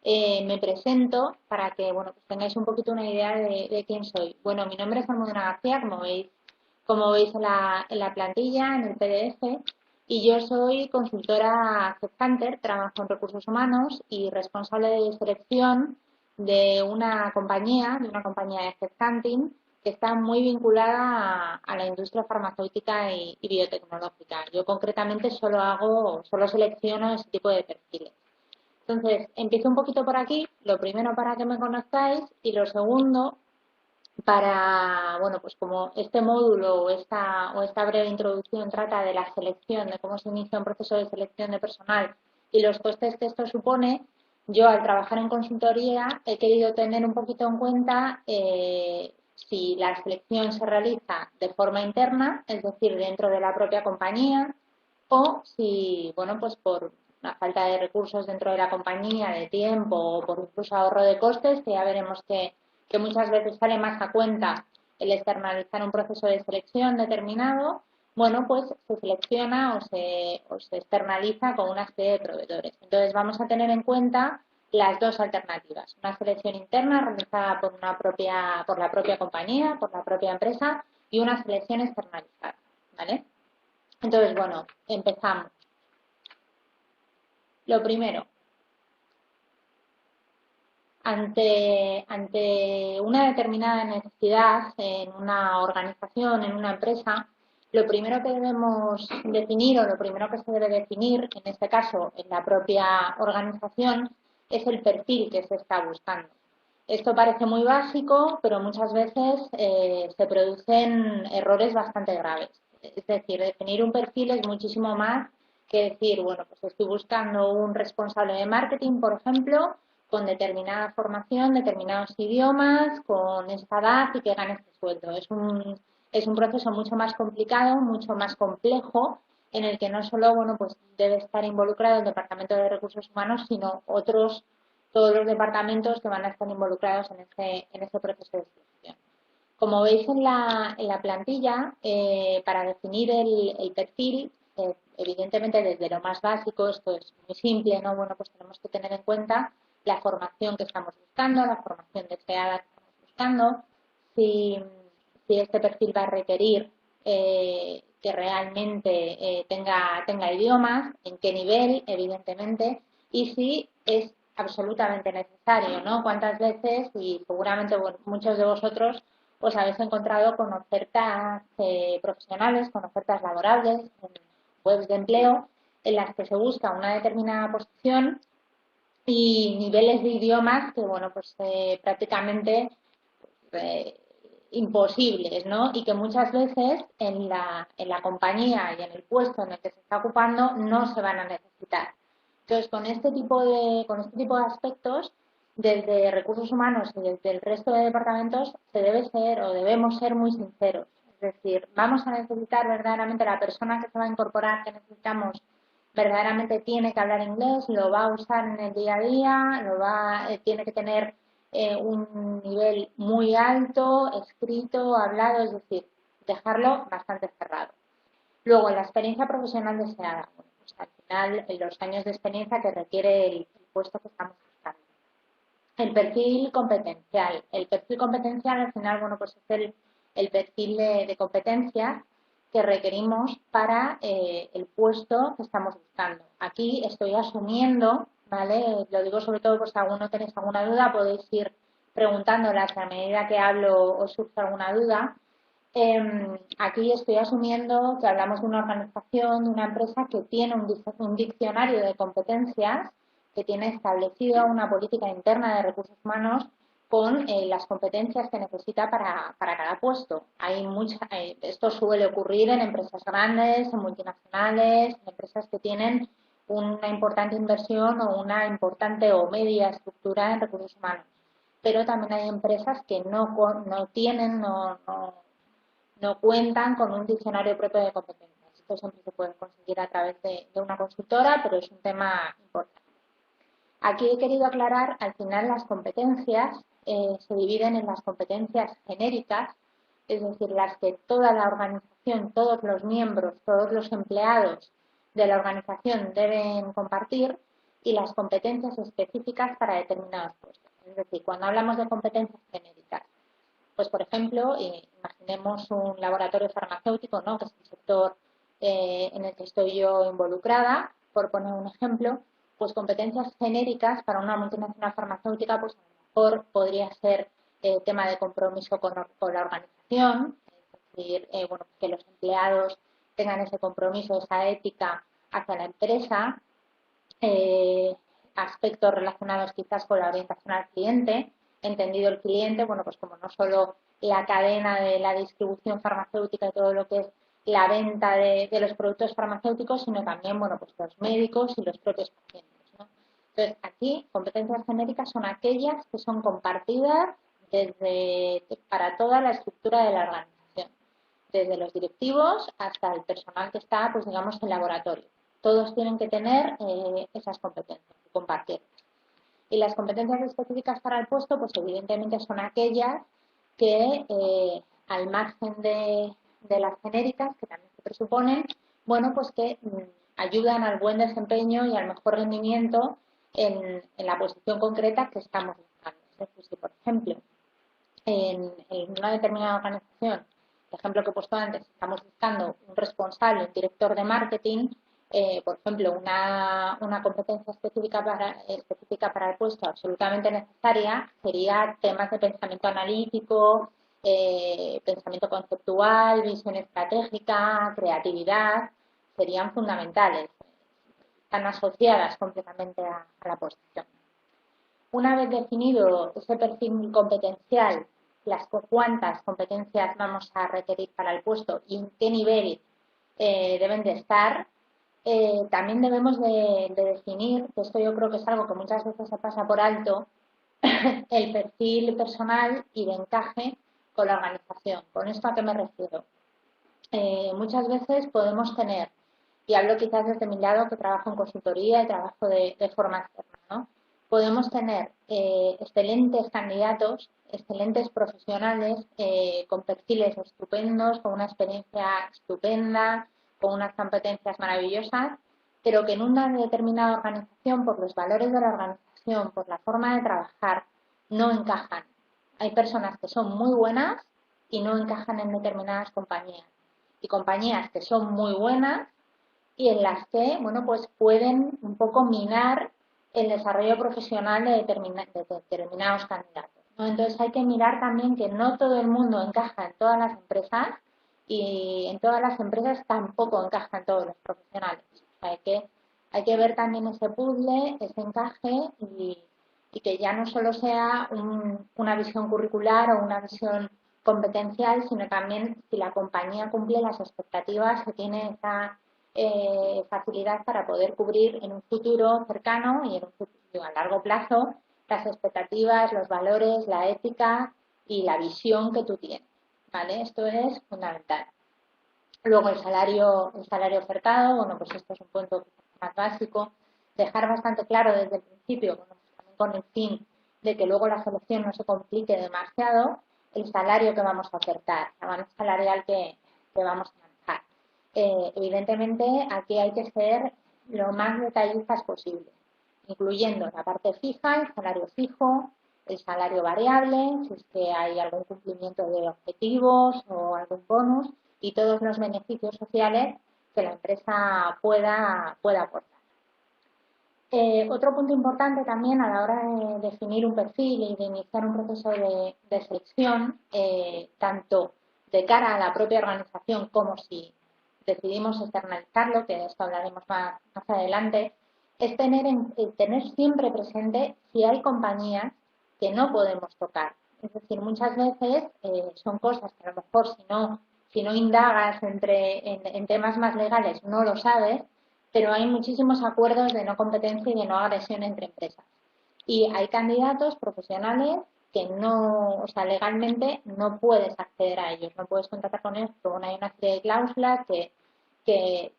Me presento para que bueno, pues tengáis un poquito una idea de quién soy. Bueno, mi nombre es Almudena García, como veis en la plantilla, en el PDF, y yo soy consultora Headhunter, trabajo en recursos humanos y responsable de selección de una compañía de headhunting que está muy vinculada a la industria farmacéutica y biotecnológica. Yo concretamente solo selecciono ese tipo de perfiles. Entonces, empiezo un poquito por aquí, lo primero para que me conozcáis y lo segundo para, bueno, pues como este módulo o esta breve introducción trata de la selección, de cómo se inicia un proceso de selección de personal y los costes que esto supone, yo al trabajar en consultoría he querido tener un poquito en cuenta si la selección se realiza de forma interna, es decir, dentro de la propia compañía, o si, bueno, pues por la falta de recursos dentro de la compañía, de tiempo o por incluso ahorro de costes, que ya veremos que muchas veces sale más a cuenta el externalizar un proceso de selección determinado, bueno, pues se selecciona o se externaliza con una serie de proveedores. Entonces vamos a tener en cuenta las dos alternativas, una selección interna realizada por la propia compañía, por la propia empresa y una selección externalizada, ¿vale? Entonces, bueno, empezamos. Lo primero, ante una determinada necesidad en una organización, en una empresa, lo primero que debemos definir o lo primero que se debe definir, en este caso en la propia organización, es el perfil que se está buscando. Esto parece muy básico, pero muchas veces se producen errores bastante graves. Es decir, definir un perfil es muchísimo más que decir, bueno, pues estoy buscando un responsable de marketing, por ejemplo, con determinada formación, determinados idiomas, con esta edad y que gane este sueldo. Es un proceso mucho más complicado, mucho más complejo, en el que no solo, bueno, pues debe estar involucrado el Departamento de Recursos Humanos, sino todos los departamentos que van a estar involucrados en ese proceso de selección. Como veis en la plantilla, para definir el perfil, evidentemente desde lo más básico, esto es muy simple, ¿no? Bueno, pues tenemos que tener en cuenta la formación que estamos buscando, la formación deseada que estamos buscando, si, si este perfil va a requerir que realmente tenga idiomas, en qué nivel, evidentemente, y si es absolutamente necesario, ¿no? Cuántas veces, y seguramente bueno, muchos de vosotros os habéis encontrado con ofertas profesionales, con ofertas laborables, en webs de empleo, en las que se busca una determinada posición y niveles de idiomas que, bueno, pues prácticamente eh, imposibles, ¿no? Y que muchas veces en la compañía y en el puesto en el que se está ocupando no se van a necesitar. Entonces, con este tipo de aspectos, desde recursos humanos y desde el resto de departamentos, se debe ser o debemos ser muy sinceros. Es decir, vamos a necesitar verdaderamente la persona que se va a incorporar, que necesitamos, verdaderamente tiene que hablar inglés, lo va a usar en el día a día, tiene que tener un nivel muy alto, escrito, hablado, es decir, dejarlo bastante cerrado. Luego, la experiencia profesional deseada. Bueno, pues al final, en los años de experiencia que requiere el puesto que estamos buscando. El perfil competencial. El perfil competencial, al final, bueno, pues es el perfil de competencias que requerimos para el puesto que estamos buscando. Aquí estoy asumiendo, ¿vale? Lo digo sobre todo por si alguno tenéis alguna duda, podéis ir preguntándolas a medida que hablo os surge alguna duda. Aquí estoy asumiendo que hablamos de una organización, de una empresa que tiene un diccionario de competencias, que tiene establecida una política interna de recursos humanos con las competencias que necesita para cada puesto. Esto suele ocurrir en empresas grandes, en multinacionales, en empresas que tienen una importante inversión o una importante o media estructura en recursos humanos. Pero también hay empresas que no tienen, no cuentan con un diccionario propio de competencias. Esto siempre se puede conseguir a través de una consultora, pero es un tema importante. Aquí he querido aclarar, al final las competencias se dividen en las competencias genéricas, es decir, las que toda la organización, todos los miembros, todos los empleados de la organización deben compartir, y las competencias específicas para determinados puestos. Es decir, cuando hablamos de competencias genéricas, pues por ejemplo, imaginemos un laboratorio farmacéutico, ¿no?, que es el sector en el que estoy yo involucrada, por poner un ejemplo, pues competencias genéricas para una multinacional farmacéutica, pues a lo mejor podría ser tema de compromiso con la organización, es decir, bueno, que los empleados tengan ese compromiso, esa ética hacia la empresa, aspectos relacionados quizás con la orientación al cliente, entendido el cliente, bueno, pues como no solo la cadena de la distribución farmacéutica y todo lo que es la venta de los productos farmacéuticos, sino también, bueno, pues los médicos y los propios pacientes, ¿no? Entonces, aquí, competencias genéricas son aquellas que son compartidas para toda la estructura de la organización, desde los directivos hasta el personal que está, pues digamos, en laboratorio. Todos tienen que tener esas competencias y compartirlas. Y las competencias específicas para el puesto, pues evidentemente son aquellas que, al margen de las genéricas, que también se presuponen, bueno, pues que ayudan al buen desempeño y al mejor rendimiento en la posición concreta que estamos buscando. Es decir, si por ejemplo, en una determinada organización, el ejemplo que he puesto antes, estamos buscando un responsable, un director de marketing, por ejemplo, una competencia específica para el puesto absolutamente necesaria sería temas de pensamiento analítico, pensamiento conceptual, visión estratégica, creatividad, serían fundamentales, están asociadas completamente a la posición. Una vez definido ese perfil competencial, cuántas competencias vamos a requerir para el puesto y en qué nivel deben de estar, también debemos de definir, que esto yo creo que es algo que muchas veces se pasa por alto, el perfil personal y de encaje con la organización. ¿Con esto a qué me refiero? Muchas veces podemos tener, y hablo quizás desde mi lado que trabajo en consultoría y trabajo de forma externa, ¿no? Podemos tener excelentes candidatos, excelentes profesionales, con perfiles estupendos, con una experiencia estupenda, con unas competencias maravillosas, pero que en una determinada organización, por los valores de la organización, por la forma de trabajar, no encajan. Hay personas que son muy buenas y no encajan en determinadas compañías. Y compañías que son muy buenas y en las que, bueno, pues pueden un poco minar el desarrollo profesional de determinados candidatos, ¿no? Entonces hay que mirar también que no todo el mundo encaja en todas las empresas y en todas las empresas tampoco encajan todos los profesionales. O sea, hay que ver también ese puzzle, ese encaje y que ya no solo sea una visión curricular o una visión competencial, sino también si la compañía cumple las expectativas que tiene esa facilidad para poder cubrir en un futuro cercano y en un futuro a largo plazo las expectativas, los valores, la ética y la visión que tú tienes, ¿vale? Esto es fundamental. Luego el salario ofertado, bueno, pues esto es un punto más básico, dejar bastante claro desde el principio, bueno, pues también con el fin de que luego la selección no se complique demasiado, el salario que vamos a ofertar, la banda salarial que vamos a manejar. Evidentemente aquí hay que ser lo más detallistas posible, incluyendo la parte fija, el salario fijo, el salario variable, si es que hay algún cumplimiento de objetivos o algún bonus y todos los beneficios sociales que la empresa pueda aportar. Otro punto importante también a la hora de definir un perfil y de iniciar un proceso de selección, tanto de cara a la propia organización como si decidimos externalizarlo, que de esto hablaremos más adelante, es tener siempre presente si hay compañías que no podemos tocar. Es decir, muchas veces son cosas que a lo mejor si no indagas en temas más legales no lo sabes, pero hay muchísimos acuerdos de no competencia y de no agresión entre empresas. Y hay candidatos profesionales que no, o sea, legalmente no puedes acceder a ellos, no puedes contratar con ellos, pero bueno, hay una serie de cláusulas que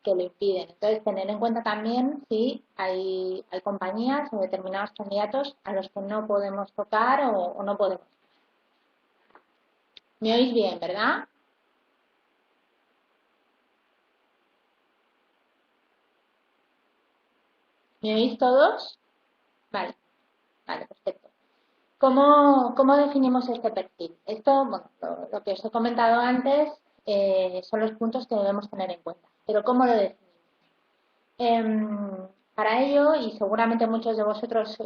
lo impiden. Entonces, tener en cuenta también si hay compañías o determinados candidatos a los que no podemos tocar o no podemos. ¿Me oís bien, verdad? ¿Me oís todos? Vale, vale, perfecto. ¿Cómo definimos este perfil? Esto, bueno, lo que os he comentado antes son los puntos que debemos tener en cuenta. Pero ¿cómo lo definimos? Para ello, y seguramente muchos de vosotros,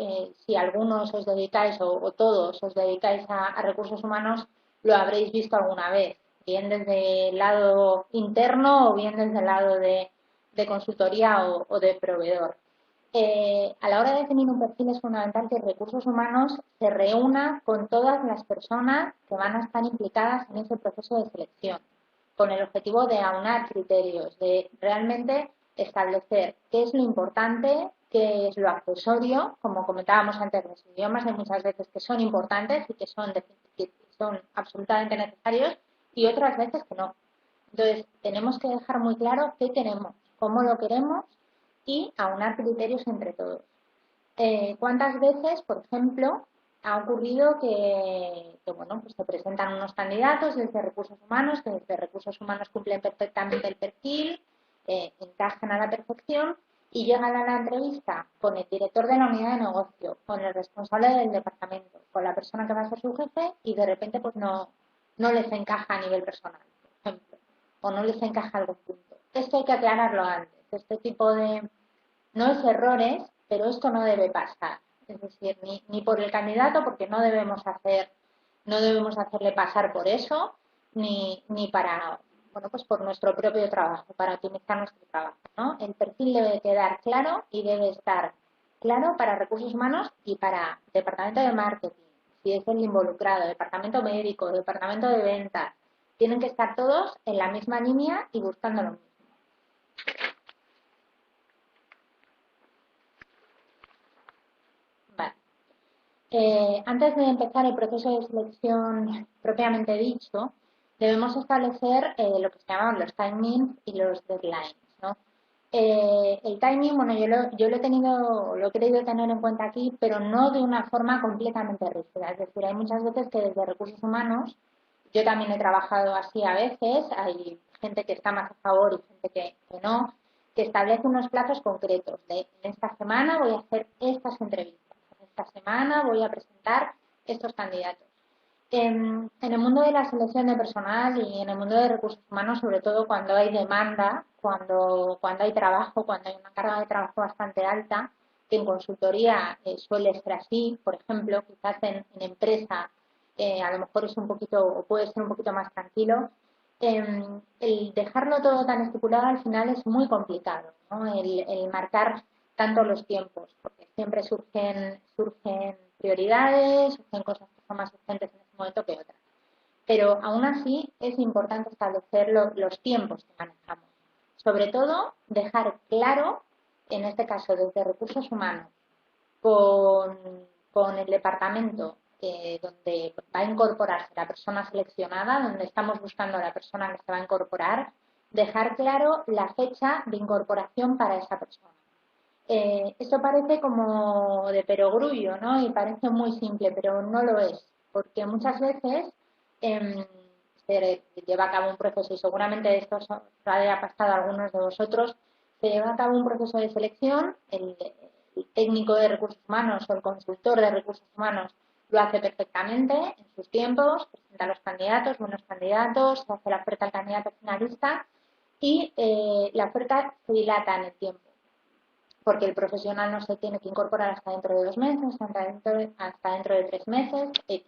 si algunos os dedicáis o todos os dedicáis a recursos humanos, lo habréis visto alguna vez, bien desde el lado interno o bien desde el lado de consultoría o de proveedor. A la hora de definir un perfil es fundamental que recursos humanos se reúna con todas las personas que van a estar implicadas en ese proceso de selección, con el objetivo de aunar criterios, de realmente establecer qué es lo importante, qué es lo accesorio, como comentábamos antes, los idiomas hay muchas veces que son importantes y que son absolutamente necesarios y otras veces que no. Entonces, tenemos que dejar muy claro qué queremos, cómo lo queremos y aunar criterios entre todos. ¿Cuántas veces, por ejemplo, ha ocurrido que, bueno, pues se presentan unos candidatos desde recursos humanos, que desde recursos humanos cumplen perfectamente el perfil, encajan a la perfección y llegan a la entrevista con el director de la unidad de negocio, con el responsable del departamento, con la persona que va a ser su jefe y de repente pues no les encaja a nivel personal, por ejemplo, o no les encaja algún punto. Esto hay que aclararlo antes. Este tipo de, no es errores, pero esto no debe pasar. Es decir, ni por el candidato, porque no debemos hacerle pasar por eso, ni para, bueno, pues por nuestro propio trabajo, para optimizar nuestro trabajo, ¿no? El perfil debe quedar claro y debe estar claro para recursos humanos y para departamento de marketing, si es el involucrado, departamento médico, departamento de ventas. Tienen que estar todos en la misma línea y buscando lo mismo. Vale. Antes de empezar el proceso de selección propiamente dicho, debemos establecer lo que se llaman los timings y los deadlines, ¿no? El timing, bueno, yo lo he querido tener en cuenta aquí, pero no de una forma completamente rígida. Es decir, hay muchas veces que desde recursos humanos, yo también he trabajado así a veces, hay gente que está más a favor y gente que no, que establece unos plazos concretos de en esta semana voy a hacer estas entrevistas, en esta semana voy a presentar estos candidatos. En el mundo de la selección de personal y en el mundo de recursos humanos, sobre todo cuando hay demanda, cuando hay trabajo, cuando hay una carga de trabajo bastante alta, que en consultoría suele ser así, por ejemplo, quizás en empresa a lo mejor es un poquito, o puede ser un poquito más tranquilo, el dejarlo todo tan estipulado al final es muy complicado, ¿no? El marcar tanto los tiempos, porque siempre surgen prioridades, surgen cosas que son más urgentes en ese momento que otras. Pero aún así es importante establecer los tiempos que manejamos. Sobre todo, dejar claro, en este caso desde recursos humanos, con, con el departamento donde va a incorporarse la persona seleccionada, donde estamos buscando a la persona que se va a incorporar, dejar claro la fecha de incorporación para esa persona. Esto parece como de perogrullo, ¿no? Y parece muy simple, pero no lo es, porque muchas veces eh, se lleva a cabo un proceso, y seguramente esto os haya pasado a algunos de vosotros, se lleva a cabo un proceso de selección, el técnico de recursos humanos o el consultor de recursos humanos lo hace perfectamente en sus tiempos, presenta a los candidatos, buenos candidatos, se hace la oferta al candidato finalista y la oferta se dilata en el tiempo porque el profesional no se tiene que incorporar hasta dentro de 2 meses, hasta dentro de 3 meses, X,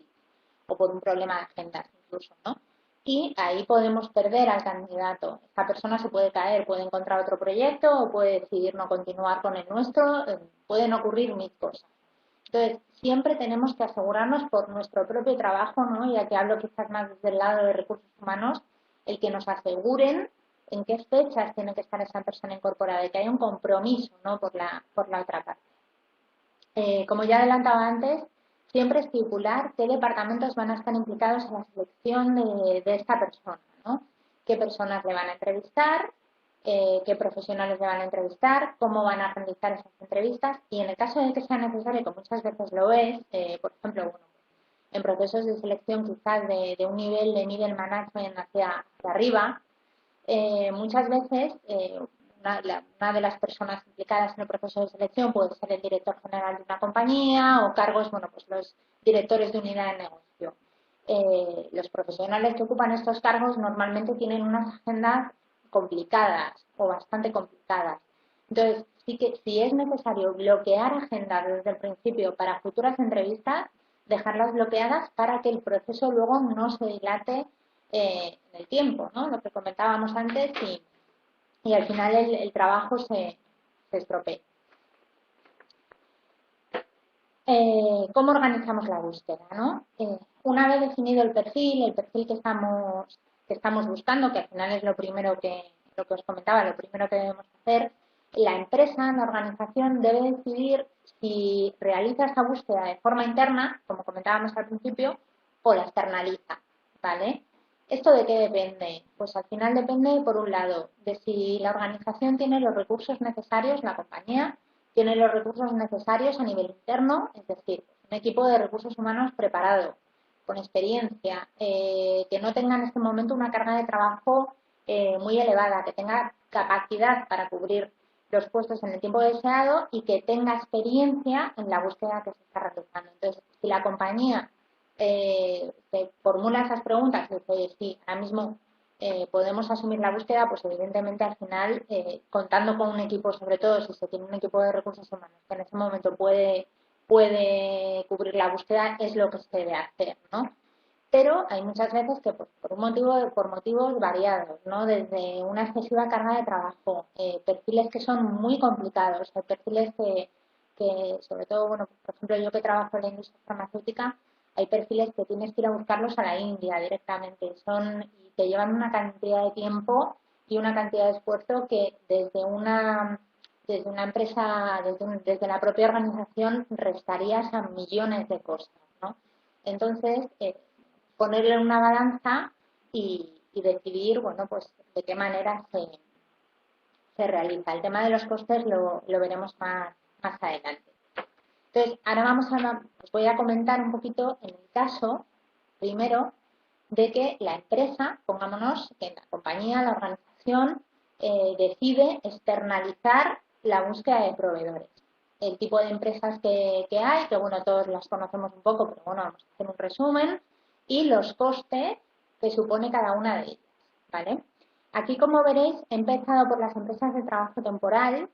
o por un problema de agenda incluso, ¿no? Y ahí podemos perder al candidato. Esta persona se puede caer, puede encontrar otro proyecto o puede decidir no continuar con el nuestro, pueden ocurrir mil cosas. Entonces, siempre tenemos que asegurarnos por nuestro propio trabajo, ¿no? Ya que hablo quizás más desde el lado de recursos humanos, el que nos aseguren en qué fechas tiene que estar esa persona incorporada y que haya un compromiso, ¿no? por la otra parte. Como ya adelantaba antes, siempre estipular qué departamentos van a estar implicados en la selección de esta persona, ¿no? Qué personas le van a entrevistar, qué profesionales le van a entrevistar, cómo van a realizar esas entrevistas y en el caso de que sea necesario, que muchas veces lo es, por ejemplo, bueno, en procesos de selección quizás de un nivel de middle management hacia arriba, muchas veces una de las personas implicadas en el proceso de selección puede ser el director general de una compañía o cargos, bueno, pues los directores de unidad de negocio. Los profesionales que ocupan estos cargos normalmente tienen unas agendas complicadas o bastante complicadas. Entonces, sí que si es necesario bloquear agendas desde el principio para futuras entrevistas, dejarlas bloqueadas para que el proceso luego no se dilate en el tiempo, ¿no? Lo que comentábamos antes y al final el trabajo se estropea. ¿Cómo organizamos la búsqueda, ¿no? Una vez definido el perfil que estamos buscando, que al final es lo que os comentaba, lo primero que debemos hacer, la empresa, la organización debe decidir si realiza esa búsqueda de forma interna, como comentábamos al principio, o la externaliza, ¿vale? ¿Esto de qué depende? Pues al final depende, por un lado, de si la organización tiene los recursos necesarios, la compañía tiene los recursos necesarios a nivel interno, es decir, un equipo de recursos humanos preparado, con experiencia, que no tenga en este momento una carga de trabajo muy elevada, que tenga capacidad para cubrir los puestos en el tiempo deseado y que tenga experiencia en la búsqueda que se está realizando. Entonces, si la compañía se formula esas preguntas y dice, sí, ahora mismo podemos asumir la búsqueda, pues evidentemente al final, contando con un equipo, sobre todo si se tiene un equipo de recursos humanos que en ese momento puede cubrir la búsqueda, es lo que se debe hacer, ¿no? Pero hay muchas veces que por motivos variados, ¿no? Desde una excesiva carga de trabajo, perfiles que son muy complicados, hay perfiles que, sobre todo, bueno, por ejemplo, yo que trabajo en la industria farmacéutica, hay perfiles que tienes que ir a buscarlos a la India directamente, y te llevan una cantidad de tiempo y una cantidad de esfuerzo que desde una empresa, desde la propia organización, restarías a millones de cosas, ¿no? Entonces, ponerlo en una balanza y decidir, bueno, pues de qué manera se realiza. El tema de los costes lo veremos más adelante. Entonces, ahora os voy a comentar un poquito en el caso, primero, de que la empresa, pongámonos que la compañía, la organización, decide externalizar la búsqueda de proveedores. El tipo de empresas que hay, que bueno, todos las conocemos un poco, pero bueno, vamos a hacer un resumen, y los costes que supone cada una de ellas, ¿vale? Aquí, como veréis, he empezado por las empresas de trabajo temporal,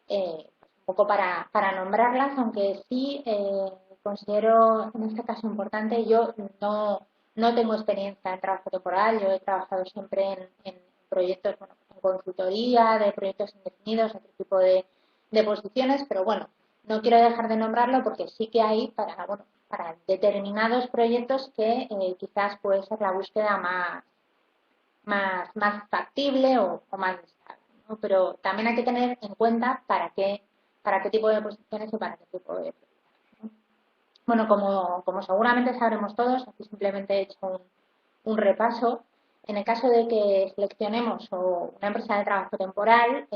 un poco para nombrarlas, aunque sí considero en este caso importante, yo no tengo experiencia en trabajo temporal, yo he trabajado siempre en proyectos, bueno, en consultoría, de proyectos indefinidos, otro tipo de posiciones, pero bueno, no quiero dejar de nombrarlo porque sí que hay para determinados proyectos que quizás puede ser la búsqueda más factible o más estable, ¿no? Pero también hay que tener en cuenta para qué tipo de posiciones y para qué tipo de proyectos, ¿no? Bueno, como seguramente sabremos todos, aquí simplemente he hecho un repaso. En el caso de que seleccionemos una empresa de trabajo temporal,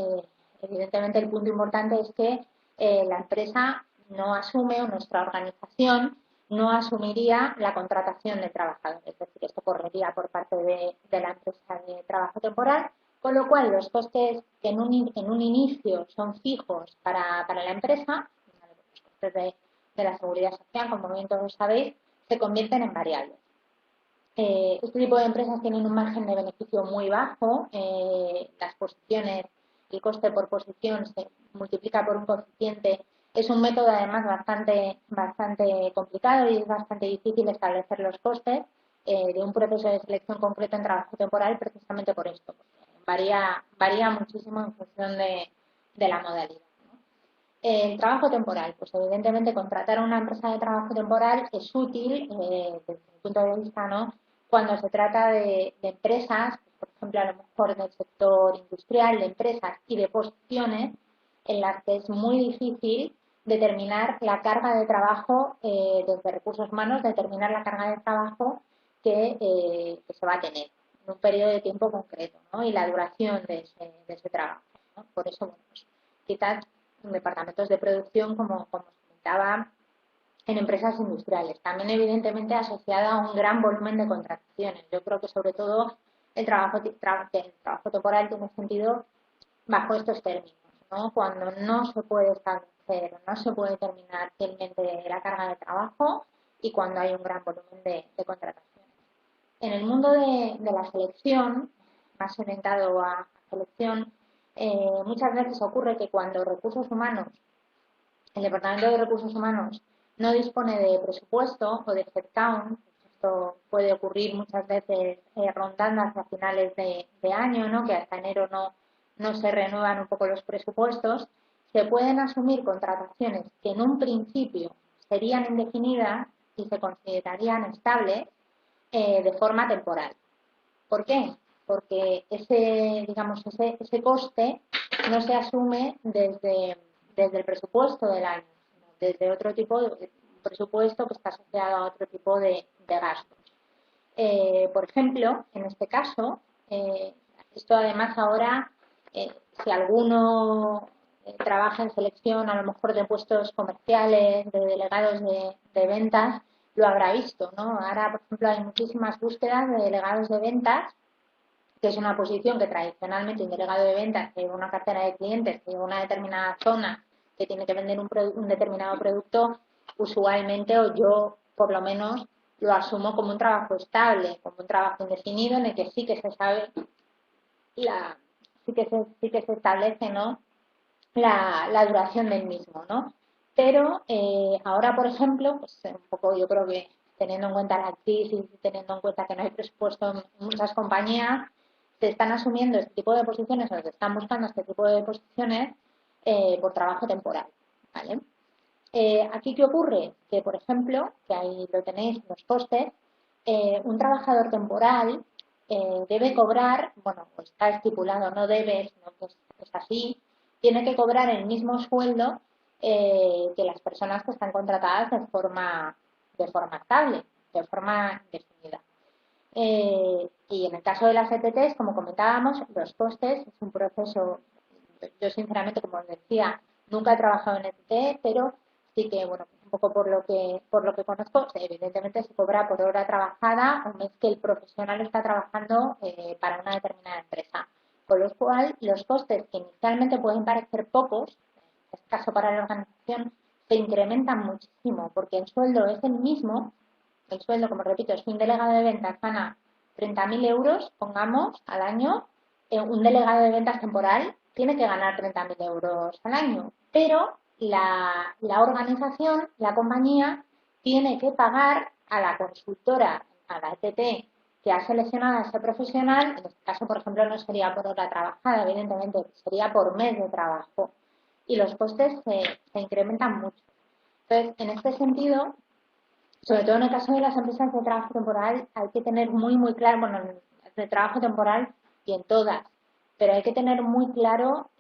evidentemente el punto importante es que la empresa no asume, o nuestra organización no asumiría la contratación de trabajadores, es decir, esto correría por parte de la empresa de trabajo temporal, con lo cual los costes que en un inicio son fijos para la empresa, los costes de la seguridad social, como bien todos sabéis, se convierten en variables. Este tipo de empresas tienen un margen de beneficio muy bajo, las posiciones, el coste por posición se multiplica por un coeficiente. Es un método además bastante complicado y es bastante difícil establecer los costes de un proceso de selección concreto en trabajo temporal precisamente por esto. Varía muchísimo en función de la modalidad. El trabajo temporal, pues evidentemente contratar a una empresa de trabajo temporal es útil desde mi punto de vista, ¿no? Cuando se trata de empresas, por ejemplo, a lo mejor del sector industrial, de empresas y de posiciones en las que es muy difícil determinar la carga de trabajo desde recursos humanos, determinar la carga de trabajo que se va a tener en un periodo de tiempo concreto, ¿no? Y la duración de ese trabajo, ¿no? Por eso, bueno, pues, quizás departamentos de producción, como os comentaba, en empresas industriales. También, evidentemente, asociada a un gran volumen de contrataciones. Yo creo que, sobre todo, el trabajo temporal tiene sentido bajo estos términos, ¿no? Cuando no se puede establecer o no se puede terminar fielmente la carga de trabajo y cuando hay un gran volumen de contrataciones. En el mundo de la selección, más orientado a selección, muchas veces ocurre que cuando recursos humanos, el Departamento de Recursos Humanos no dispone de presupuesto o de headcount, esto puede ocurrir muchas veces rondando hacia finales de año, ¿no? Que hasta enero no se renuevan un poco los presupuestos, se pueden asumir contrataciones que en un principio serían indefinidas y se considerarían estables de forma temporal. ¿Por qué? Porque digamos, ese coste no se asume desde el presupuesto del año, sino desde otro tipo de presupuesto que está asociado a otro tipo de gastos. Por ejemplo, en este caso, esto además ahora, si alguno trabaja en selección a lo mejor de puestos comerciales, de delegados de ventas, lo habrá visto, ¿no? Ahora, por ejemplo, hay muchísimas búsquedas de delegados de ventas, que es una posición que tradicionalmente un delegado de ventas que lleva una cartera de clientes, que lleva una determinada zona, que tiene que vender un determinado producto, usualmente, o yo por lo menos, lo asumo como un trabajo estable, como un trabajo indefinido en el que sí que se sabe, sí que se establece, ¿no? La duración del mismo, ¿no? Pero ahora, por ejemplo, pues un poco yo creo que teniendo en cuenta la crisis y teniendo en cuenta que no hay presupuesto en muchas compañías, se están asumiendo este tipo de posiciones o se están buscando este tipo de posiciones por trabajo temporal, ¿vale? Aquí, ¿qué ocurre? Que, por ejemplo, que ahí lo tenéis, los costes, un trabajador temporal debe cobrar, bueno, pues está estipulado, no debe, sino que es así, tiene que cobrar el mismo sueldo que las personas que están contratadas de forma estable, de forma definida. Y en el caso de las ETTs, como comentábamos, los costes es un proceso, yo sinceramente, como os decía, nunca he trabajado en ETT, pero sí que, bueno, un poco por lo que conozco, evidentemente se cobra por hora trabajada un mes que el profesional está trabajando para una determinada empresa. Con lo cual, los costes que inicialmente pueden parecer pocos, en este caso para la organización, se incrementan muchísimo, porque el sueldo es el mismo, el sueldo, como repito, si un delegado de ventas gana 30.000 euros, pongamos, al año, un delegado de ventas temporal tiene que ganar 30.000 euros al año, pero la organización, la compañía, tiene que pagar a la consultora, a la ETT, que ha seleccionado a ese profesional, en este caso, por ejemplo, no sería por hora trabajada, evidentemente, sería por mes de trabajo, y los costes se incrementan mucho. Entonces, en este sentido, sobre todo en el caso de las empresas de trabajo temporal, hay que tener muy claro, bueno, de trabajo temporal y en todas, pero hay que tener muy claro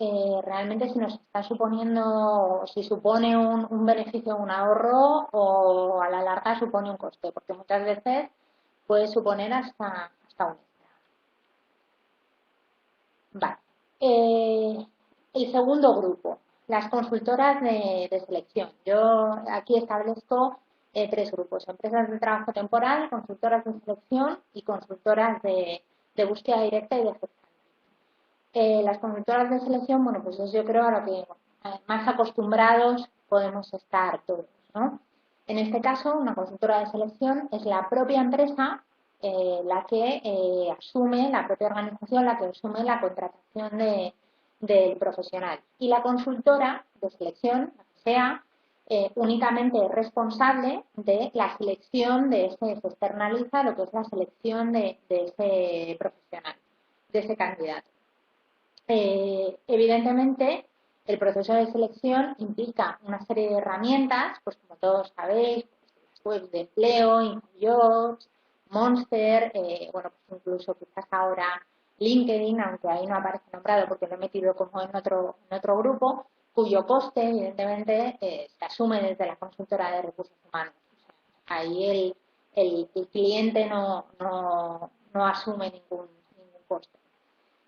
realmente si nos está suponiendo, si supone un beneficio, un ahorro o a la larga supone un coste, porque muchas veces puede suponer hasta un extra. Vale. El segundo grupo, las consultoras de selección. Yo aquí establezco tres grupos, empresas de trabajo temporal, consultoras de selección y consultoras de búsqueda directa y de gestión. Las consultoras de selección, bueno, pues es yo creo a lo que más acostumbrados podemos estar todos, ¿no? En este caso, una consultora de selección es la propia empresa la que asume, la propia organización, la que asume la contratación del profesional. Y la consultora de selección, la que sea, únicamente es responsable de la selección de ese, se externaliza lo que es la selección de ese profesional, de ese candidato. Evidentemente, el proceso de selección implica una serie de herramientas, pues como todos sabéis, pues, webs de empleo, InfoJobs, Monster, bueno, pues incluso quizás ahora LinkedIn, aunque ahí no aparece nombrado porque lo he metido como en otro grupo, cuyo coste, evidentemente, se asume desde la consultora de recursos humanos. O sea, ahí el cliente no asume ningún coste.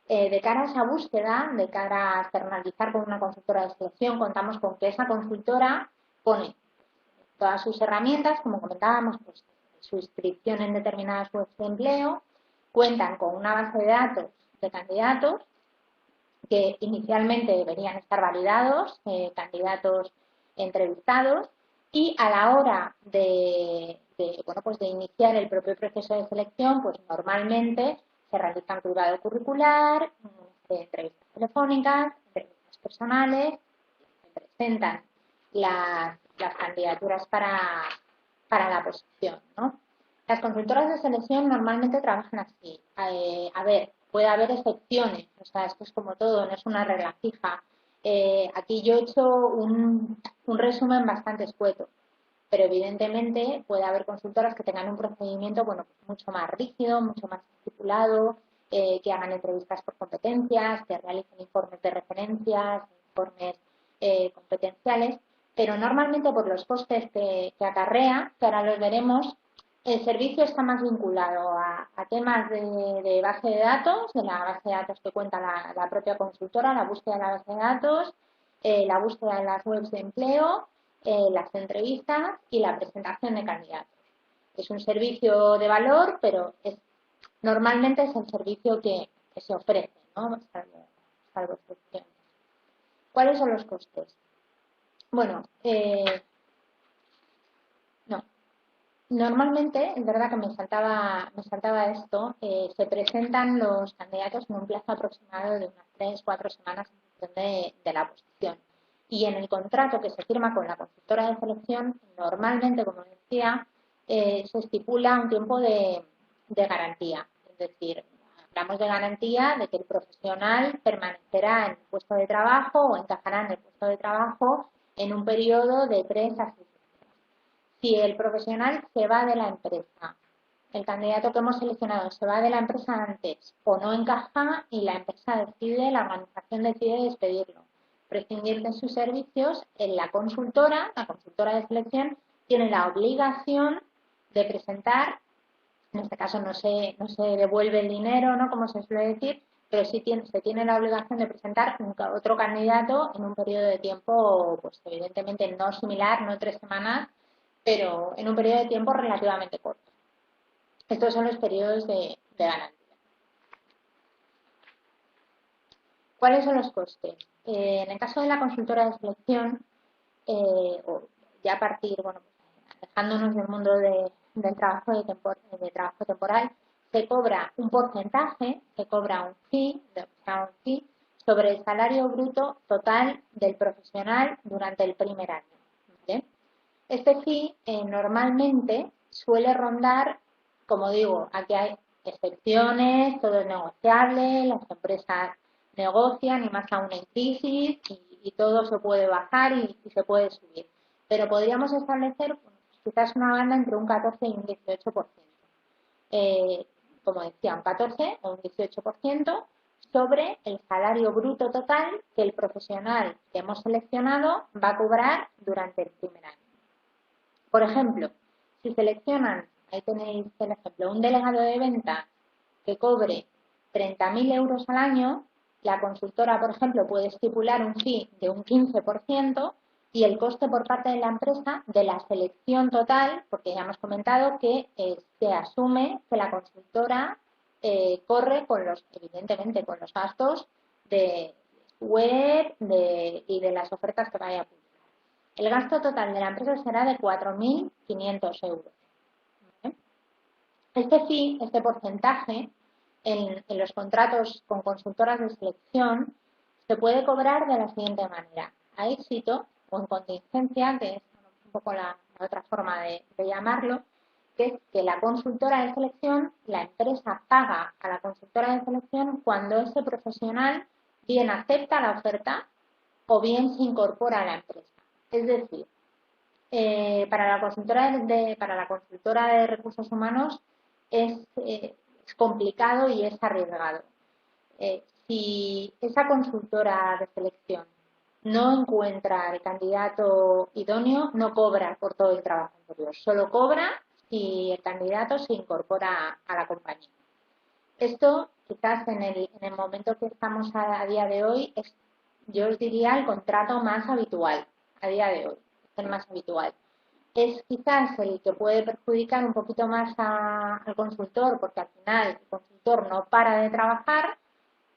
De cara a esa búsqueda, de cara a externalizar con una consultora de selección, contamos con que esa consultora pone todas sus herramientas, como comentábamos, pues, su inscripción en determinadas webs de empleo, cuentan con una base de datos de candidatos que inicialmente deberían estar validados, candidatos entrevistados, y a la hora bueno, pues de iniciar el propio proceso de selección, pues normalmente se realiza un cribado curricular, entrevistas telefónicas, entrevistas personales, se presentan las candidaturas para la posición, ¿no? Las consultoras de selección normalmente trabajan así. A ver, puede haber excepciones, o sea, esto es como todo, no es una regla fija. Aquí yo he hecho un resumen bastante escueto, pero evidentemente puede haber consultoras que tengan un procedimiento, bueno, pues mucho más rígido, mucho más estipulado, que hagan entrevistas por competencias, que realicen informes de referencias, informes competenciales, pero normalmente por los costes que acarrea, que ahora los veremos, el servicio está más vinculado a temas de base de datos, de la base de datos que cuenta la propia consultora, la búsqueda de la base de datos, la búsqueda de las webs de empleo, las entrevistas y la presentación de candidatos. Es un servicio de valor, pero normalmente es el servicio que se ofrece, ¿no? Salvo excepciones. ¿Cuáles son los costes? Bueno, no. Normalmente, es verdad que me saltaba esto, se presentan los candidatos en un plazo aproximado de unas 3-4 semanas en función de la posición. Y en el contrato que se firma con la consultora de selección, normalmente, como decía, se estipula un tiempo de garantía. Es decir, hablamos de garantía de que el profesional permanecerá en el puesto de trabajo o encajará en el puesto de trabajo en un periodo de 3 a 6 meses. Si el profesional se va de la empresa, el candidato que hemos seleccionado se va de la empresa antes o no encaja y la empresa decide, la organización decide despedirlo, prescindir de sus servicios, en la consultora de selección, tiene la obligación de presentar, en este caso no se devuelve el dinero, ¿no? Como se suele decir, pero sí se tiene la obligación de presentar otro candidato en un periodo de tiempo, pues evidentemente no similar, no 3 semanas, pero en un periodo de tiempo relativamente corto. Estos son los periodos de garantía. ¿Cuáles son los costes? En el caso de la consultora de selección, o ya a partir, bueno, dejándonos del mundo del trabajo de trabajo temporal, se cobra un porcentaje, se cobra un fee sobre el salario bruto total del profesional durante el primer año. ¿Vale? Este fee normalmente suele rondar, como digo, aquí hay excepciones, todo es negociable, las empresas negocian y más aún en crisis y todo se puede bajar y se puede subir. Pero podríamos establecer quizás una banda entre un 14 y un 18%. Eh, Como decía, un 14 o un 18% sobre el salario bruto total que el profesional que hemos seleccionado va a cobrar durante el primer año. Por ejemplo, si seleccionan, ahí tenéis el ejemplo, un delegado de ventas que cobre 30.000 euros al año, la consultora, por ejemplo, puede estipular un fee de un 15% y el coste por parte de la empresa de la selección total, porque ya hemos comentado que se asume que la consultora corre evidentemente, con los gastos de web y de las ofertas que vaya a publicar. El gasto total de la empresa será de 4.500 euros. ¿Vale? Este fee, este porcentaje, en los contratos con consultoras de selección, se puede cobrar de la siguiente manera. A éxito o en contingencia, que es un poco la otra forma de llamarlo, que es que la consultora de selección, la empresa paga a la consultora de selección cuando ese profesional bien acepta la oferta o bien se incorpora a la empresa. Es decir, para la consultora de recursos humanos es complicado y es arriesgado. Si esa consultora de selección no encuentra el candidato idóneo, no cobra por todo el trabajo anterior, solo cobra si el candidato se incorpora a la compañía. Esto, quizás en el momento que estamos a día de hoy, yo os diría el contrato más habitual a día de hoy, es el más habitual. Es quizás el que puede perjudicar un poquito más al consultor, porque al final el consultor no para de trabajar,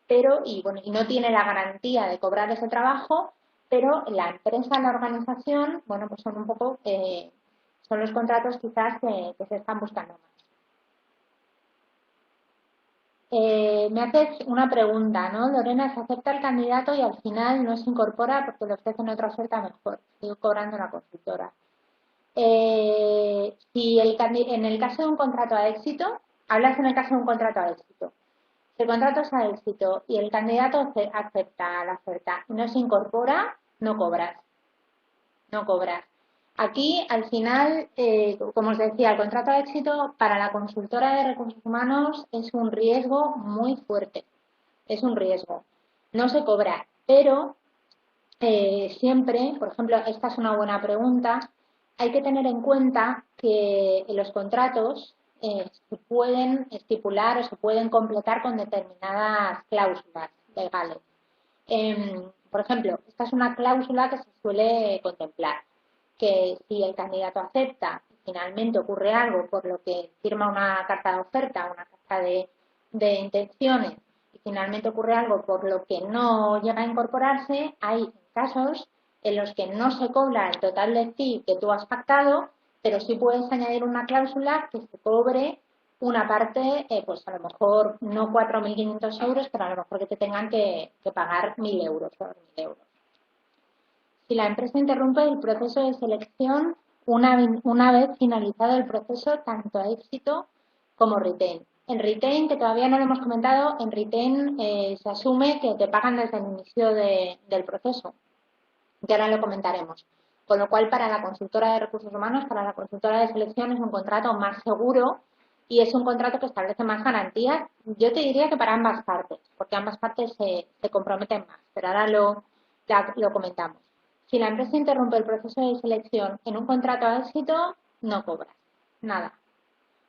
pero, y no tiene la garantía de cobrar ese trabajo, pero la empresa, la organización, bueno, pues son un poco, son los contratos quizás que se están buscando más. Me haces una pregunta, ¿no? Lorena, se acepta el candidato y al final no se incorpora porque le ofrecen otra oferta mejor, sigue cobrando la consultora. Si en el caso de un contrato a éxito, hablas en el caso de un contrato a éxito. Si el contrato es a éxito y el candidato acepta la oferta y no se incorpora, no cobras. No cobras. Aquí, al final, como os decía, el contrato de éxito para la consultora de recursos humanos es un riesgo muy fuerte. Es un riesgo. No se cobra, pero siempre, por ejemplo, esta es una buena pregunta, hay que tener en cuenta que los contratos se pueden estipular o se pueden completar con determinadas cláusulas legales. Por ejemplo, esta es una cláusula que se suele contemplar, que si el candidato acepta y finalmente ocurre algo por lo que firma una carta de oferta, una carta de intenciones, y finalmente ocurre algo por lo que no llega a incorporarse, hay casos en los que no se cobra el total de fee que tú has pactado, pero sí puedes añadir una cláusula que se cobre una parte, pues a lo mejor no 4.500 euros, pero a lo mejor que te tengan que pagar 1.000 euros o 2.000 euros. Si la empresa interrumpe el proceso de selección una vez finalizado el proceso, tanto a éxito como retain. En retain, que todavía no lo hemos comentado, en retain se asume que te pagan desde el inicio del proceso, que ahora lo comentaremos. Con lo cual, para la consultora de recursos humanos, para la consultora de selección, es un contrato más seguro y es un contrato que establece más garantías. Yo te diría que para ambas partes, porque ambas partes se comprometen más, pero ahora lo comentamos. Si la empresa interrumpe el proceso de selección en un contrato a éxito, no cobras nada.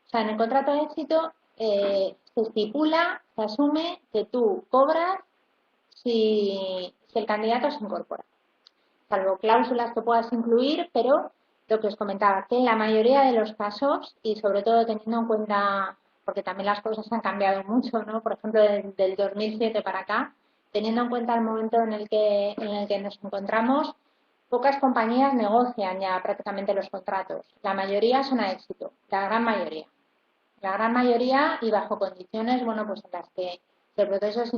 O sea, en el contrato de éxito se estipula, se asume que tú cobras si el candidato se incorpora, salvo cláusulas que puedas incluir, pero lo que os comentaba, que en la mayoría de los casos, y sobre todo teniendo en cuenta, porque también las cosas han cambiado mucho, ¿no? Por ejemplo, del 2007 para acá, teniendo en cuenta el momento en el que nos encontramos, pocas compañías negocian ya prácticamente los contratos. La mayoría son a éxito, la gran mayoría. La gran mayoría y bajo condiciones, bueno, pues en las que el proceso se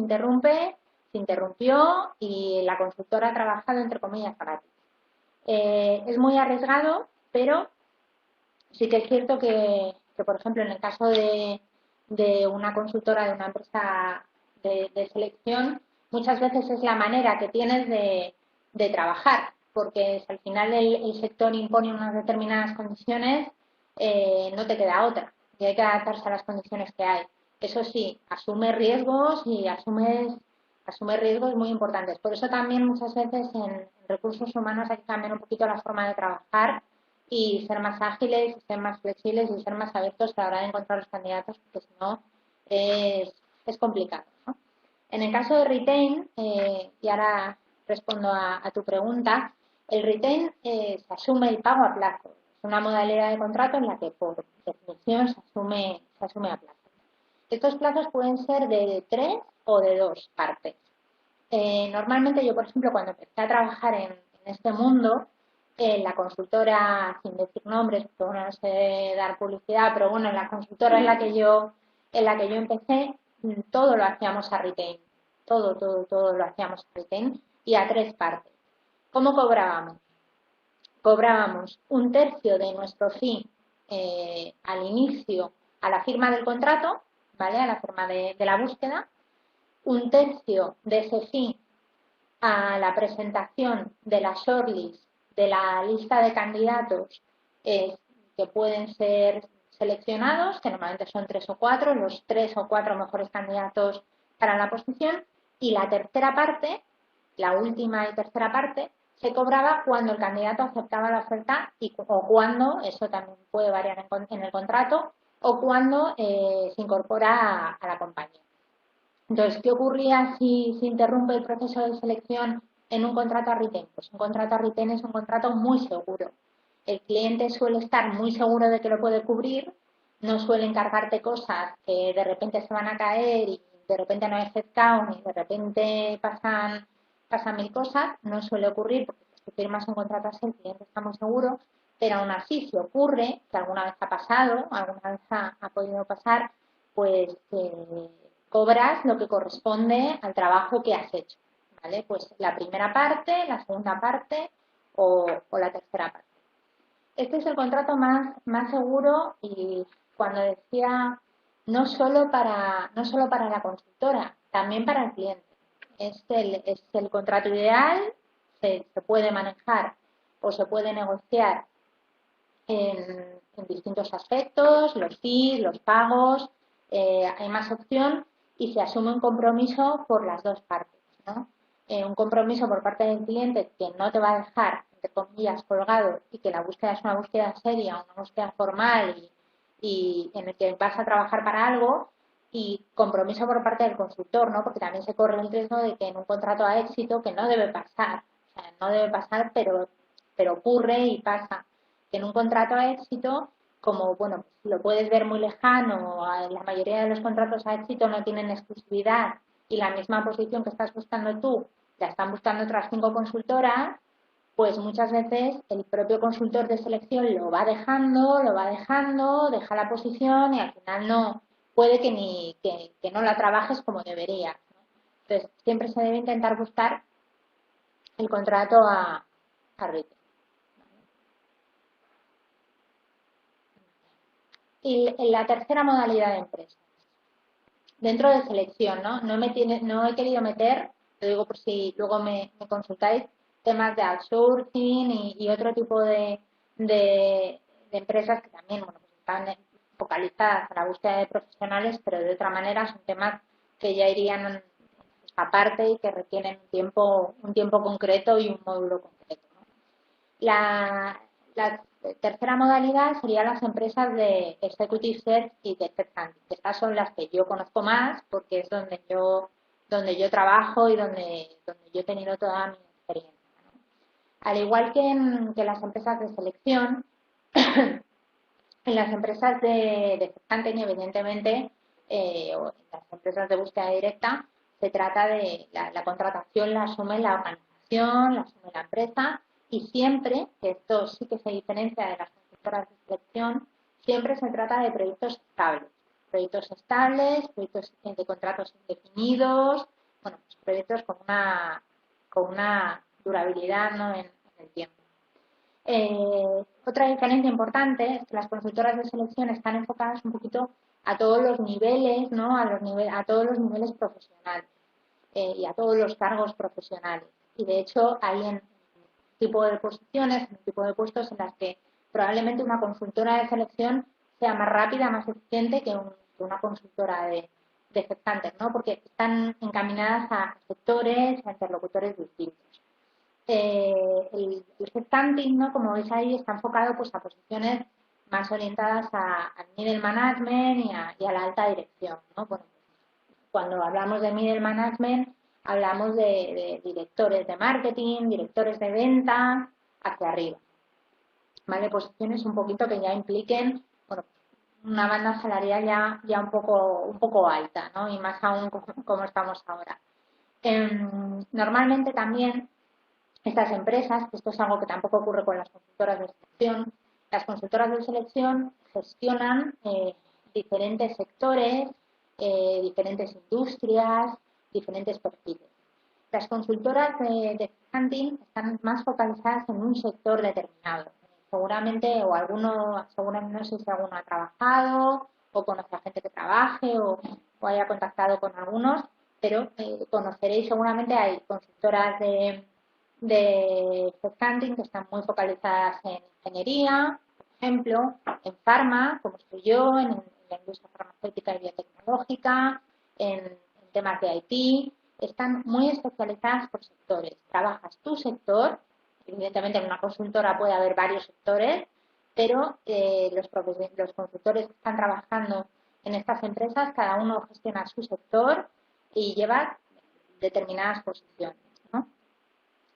interrumpió y la consultora ha trabajado, entre comillas, gratis. Es muy arriesgado, pero sí que es cierto que, por ejemplo, en el caso de una consultora, de una empresa de selección, muchas veces es la manera que tienes de trabajar, porque si al final el sector impone unas determinadas condiciones, no te queda otra, y hay que adaptarse a las condiciones que hay. Eso sí, asume riesgos y asume riesgos muy importantes. Por eso también muchas veces en recursos humanos hay que cambiar un poquito la forma de trabajar y ser más ágiles, ser más flexibles y ser más abiertos a la hora de encontrar los candidatos, porque si no es complicado, ¿no? En el caso de retain, y ahora respondo a tu pregunta, el retain se asume el pago a plazo. Es una modalidad de contrato en la que por definición se asume a plazo. Estos plazos pueden ser de 3 o de 2 partes. Normalmente yo, por ejemplo, cuando empecé a trabajar en este mundo, en la consultora, sin decir nombres, porque bueno, no sé dar publicidad, pero bueno, en la consultora en la que yo empecé, todo lo hacíamos a retain. Todo lo hacíamos a retain y a 3 partes. ¿Cómo cobrábamos? Cobrábamos un tercio de nuestro fee al inicio, a la firma del contrato, ¿vale? A la firma de la búsqueda, un tercio de ese fee a la presentación de la shortlist, de la lista de candidatos que pueden ser seleccionados, que normalmente son 3 o 4, los 3 o 4 mejores candidatos para la posición, y la tercera parte, la última y tercera parte, se cobraba cuando el candidato aceptaba la oferta o cuando, eso también puede variar en el contrato, o cuando se incorpora a la compañía. Entonces, ¿qué ocurría si se interrumpe el proceso de selección en un contrato a retain? Pues un contrato a retain es un contrato muy seguro. El cliente suele estar muy seguro de que lo puede cubrir, no suele encargarte cosas que de repente se van a caer y de repente no hay headcount y de repente pasan 1000 cosas, no suele ocurrir porque si firmas un contrato así el cliente está muy seguro, pero aún así si ocurre, que alguna vez ha pasado, alguna vez ha podido pasar, pues cobras lo que corresponde al trabajo que has hecho, ¿vale? Pues la primera parte, la segunda parte o la tercera parte. Este es el contrato más seguro y cuando decía no solo para la consultora, también para el cliente. Es el contrato ideal, se puede manejar o se puede negociar en distintos aspectos, los fees, los pagos, hay más opción y se asume un compromiso por las dos partes, ¿no? Un compromiso por parte del cliente que no te va a dejar, entre comillas, colgado y que la búsqueda es una búsqueda seria, una búsqueda formal y en el que vas a trabajar para algo, y compromiso por parte del consultor, ¿no? Porque también se corre el riesgo de que en un contrato a éxito, que no debe pasar, o sea, no debe pasar, pero ocurre y pasa, que en un contrato a éxito, como, bueno, lo puedes ver muy lejano, la mayoría de los contratos a éxito no tienen exclusividad y la misma posición que estás buscando tú la están buscando otras 5 consultoras, pues muchas veces el propio consultor de selección lo va dejando, deja la posición y al final no puede que no la trabajes como deberías, ¿no? Entonces, siempre se debe intentar buscar el contrato a retail. Y la tercera modalidad de empresa, dentro de selección, ¿no? No he querido meter, lo digo por si luego me consultáis, temas de outsourcing y otro tipo de empresas que también, bueno, pues están focalizadas a la búsqueda de profesionales, pero de otra manera son temas que ya irían aparte y que requieren un tiempo concreto y un módulo concreto, ¿no? La tercera modalidad serían las empresas de Executive Search y de Headhunting. Estas son las que yo conozco más porque es donde yo trabajo y donde yo he tenido toda mi experiencia, ¿no? Al igual que las empresas de selección, en las empresas de Headhunting, evidentemente, o en las empresas de búsqueda directa, se trata de la contratación la asume la organización, la asume la empresa y siempre, que esto sí que se diferencia de las consultoras de selección, siempre se trata de proyectos estables, proyectos de contratos indefinidos, bueno, pues proyectos con una durabilidad, ¿no?, en el tiempo. Otra diferencia importante es que las consultoras de selección están enfocadas un poquito a todos los niveles, ¿no? A todos los niveles profesionales y a todos los cargos profesionales. Y de hecho hay un tipo de posiciones, un tipo de puestos en las que probablemente una consultora de selección sea más rápida, más eficiente que una consultora de headhunters, ¿no? Porque están encaminadas a sectores, a interlocutores distintos. El headhunting, ¿no?, como veis ahí, está enfocado pues a posiciones más orientadas al middle management y a la alta dirección, ¿no? Bueno, cuando hablamos de middle management hablamos de directores de marketing, directores de venta, hacia arriba, ¿vale? Posiciones un poquito que ya impliquen, bueno, una banda salarial ya un poco alta, ¿no? Y más aún como estamos ahora. Normalmente también estas empresas, que esto es algo que tampoco ocurre con las consultoras de selección, las consultoras de selección gestionan diferentes sectores, diferentes industrias, diferentes perfiles. Las consultoras de hunting están más focalizadas en un sector determinado. Seguramente, no sé si alguno ha trabajado o conoce a gente que trabaje o haya contactado con algunos, pero conoceréis seguramente, hay consultoras de headhunting que están muy focalizadas en ingeniería, por ejemplo, en farma, como estoy yo, en la industria farmacéutica y biotecnológica, en temas de IT, están muy especializadas por sectores. Trabajas tu sector, evidentemente en una consultora puede haber varios sectores, pero los consultores que están trabajando en estas empresas, cada uno gestiona su sector y lleva determinadas posiciones, ¿no?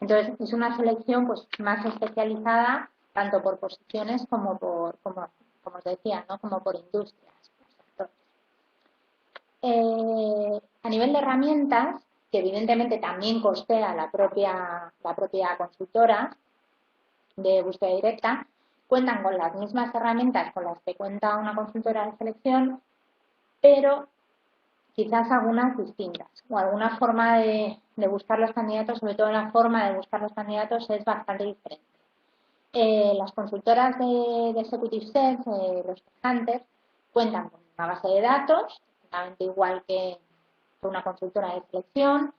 Entonces, es una selección pues más especializada tanto por posiciones como os decía, ¿no?, como por industrias, por sectores. A nivel de herramientas, que evidentemente también costea la propia consultora de búsqueda directa, cuentan con las mismas herramientas con las que cuenta una consultora de selección, pero quizás algunas distintas, o alguna forma de buscar los candidatos, sobre todo la forma de buscar los candidatos es bastante diferente. Las consultoras de Executive Search, los hunters, cuentan con una base de datos, exactamente igual que una consultora de selección.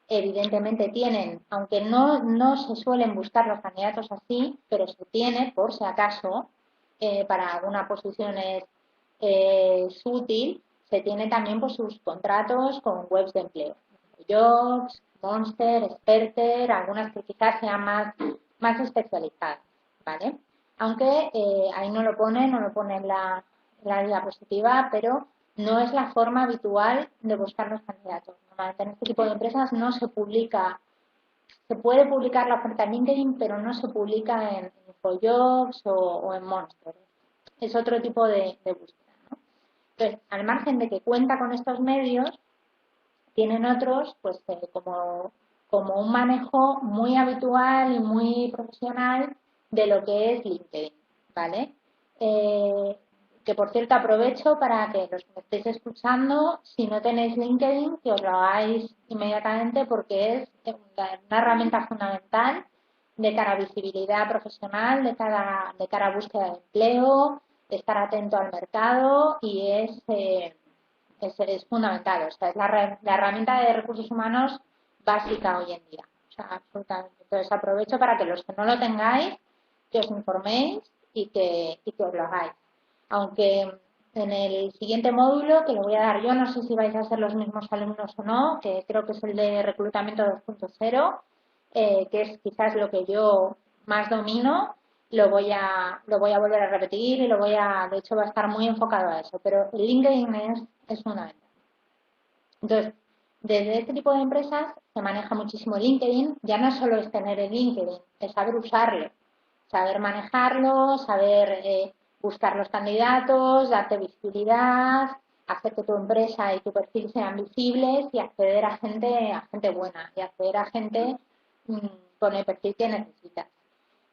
Evidentemente tienen, aunque no se suelen buscar los candidatos así, pero se tiene, por si acaso, para alguna posición es útil, se tiene también pues, sus contratos con webs de empleo. Jobs, Monster, Experter, algunas que quizás sean más especializadas, ¿vale? Aunque ahí no lo pone en la diapositiva, pero no es la forma habitual de buscar los candidatos. Normalmente en este tipo de empresas no se publica, se puede publicar la oferta en LinkedIn, pero no se publica en InfoJobs o en Monster. Es otro tipo de búsqueda, ¿no? Entonces, al margen de que cuenta con estos medios, tienen otros, pues como un manejo muy habitual y muy profesional de lo que es LinkedIn, ¿vale? Que por cierto aprovecho para que los que me estéis escuchando, si no tenéis LinkedIn, que os lo hagáis inmediatamente porque es una herramienta fundamental de cara a visibilidad profesional, de cara a búsqueda de empleo, de estar atento al mercado y es fundamental. O sea, es la herramienta de recursos humanos básica hoy en día. O sea, absolutamente. Entonces aprovecho para que los que no lo tengáis, que os informéis y que os lo hagáis. Aunque en el siguiente módulo, que lo voy a dar yo, no sé si vais a ser los mismos alumnos o no, que creo que es el de reclutamiento 2.0, que es quizás lo que yo más domino, lo voy a volver a repetir y de hecho va a estar muy enfocado a eso, pero el LinkedIn es fundamental. Entonces, desde este tipo de empresas se maneja muchísimo LinkedIn, ya no solo es tener el LinkedIn, es saber usarlo, saber manejarlo, saber buscar los candidatos, darte visibilidad, hacer que tu empresa y tu perfil sean visibles y acceder a gente buena y acceder a gente con el perfil que necesitas.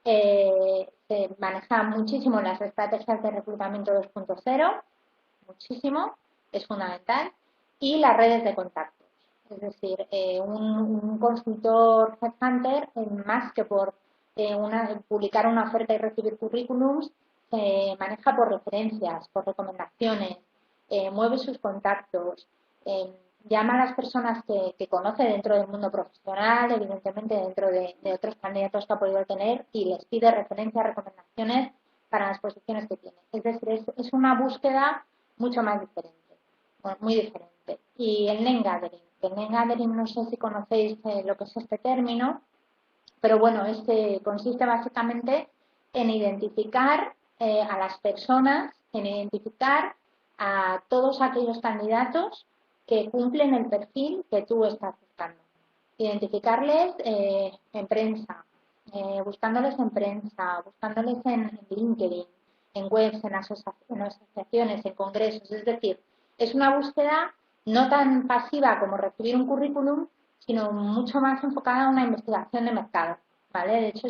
Se manejan muchísimo las estrategias de reclutamiento 2.0, muchísimo, es fundamental, y las redes de contactos. Es decir, un consultor headhunter, más que por publicar una oferta y recibir currículums, se maneja por referencias, por recomendaciones, mueve sus contactos, llama a las personas que conoce dentro del mundo profesional, evidentemente dentro de otros candidatos que ha podido tener y les pide referencias, recomendaciones para las posiciones que tiene. Es decir, es una búsqueda mucho más diferente, bueno, muy diferente. Y el name gathering. El name gathering, no sé si conocéis lo que es este término, pero bueno, consiste básicamente en identificar a las personas, en identificar a todos aquellos candidatos que cumplen el perfil que tú estás buscando. Identificarles en prensa, buscándoles en prensa, buscándoles en LinkedIn, en webs, en asociaciones, en congresos. Es decir, es una búsqueda no tan pasiva como recibir un currículum, sino mucho más enfocada a una investigación de mercado, ¿vale? De hecho,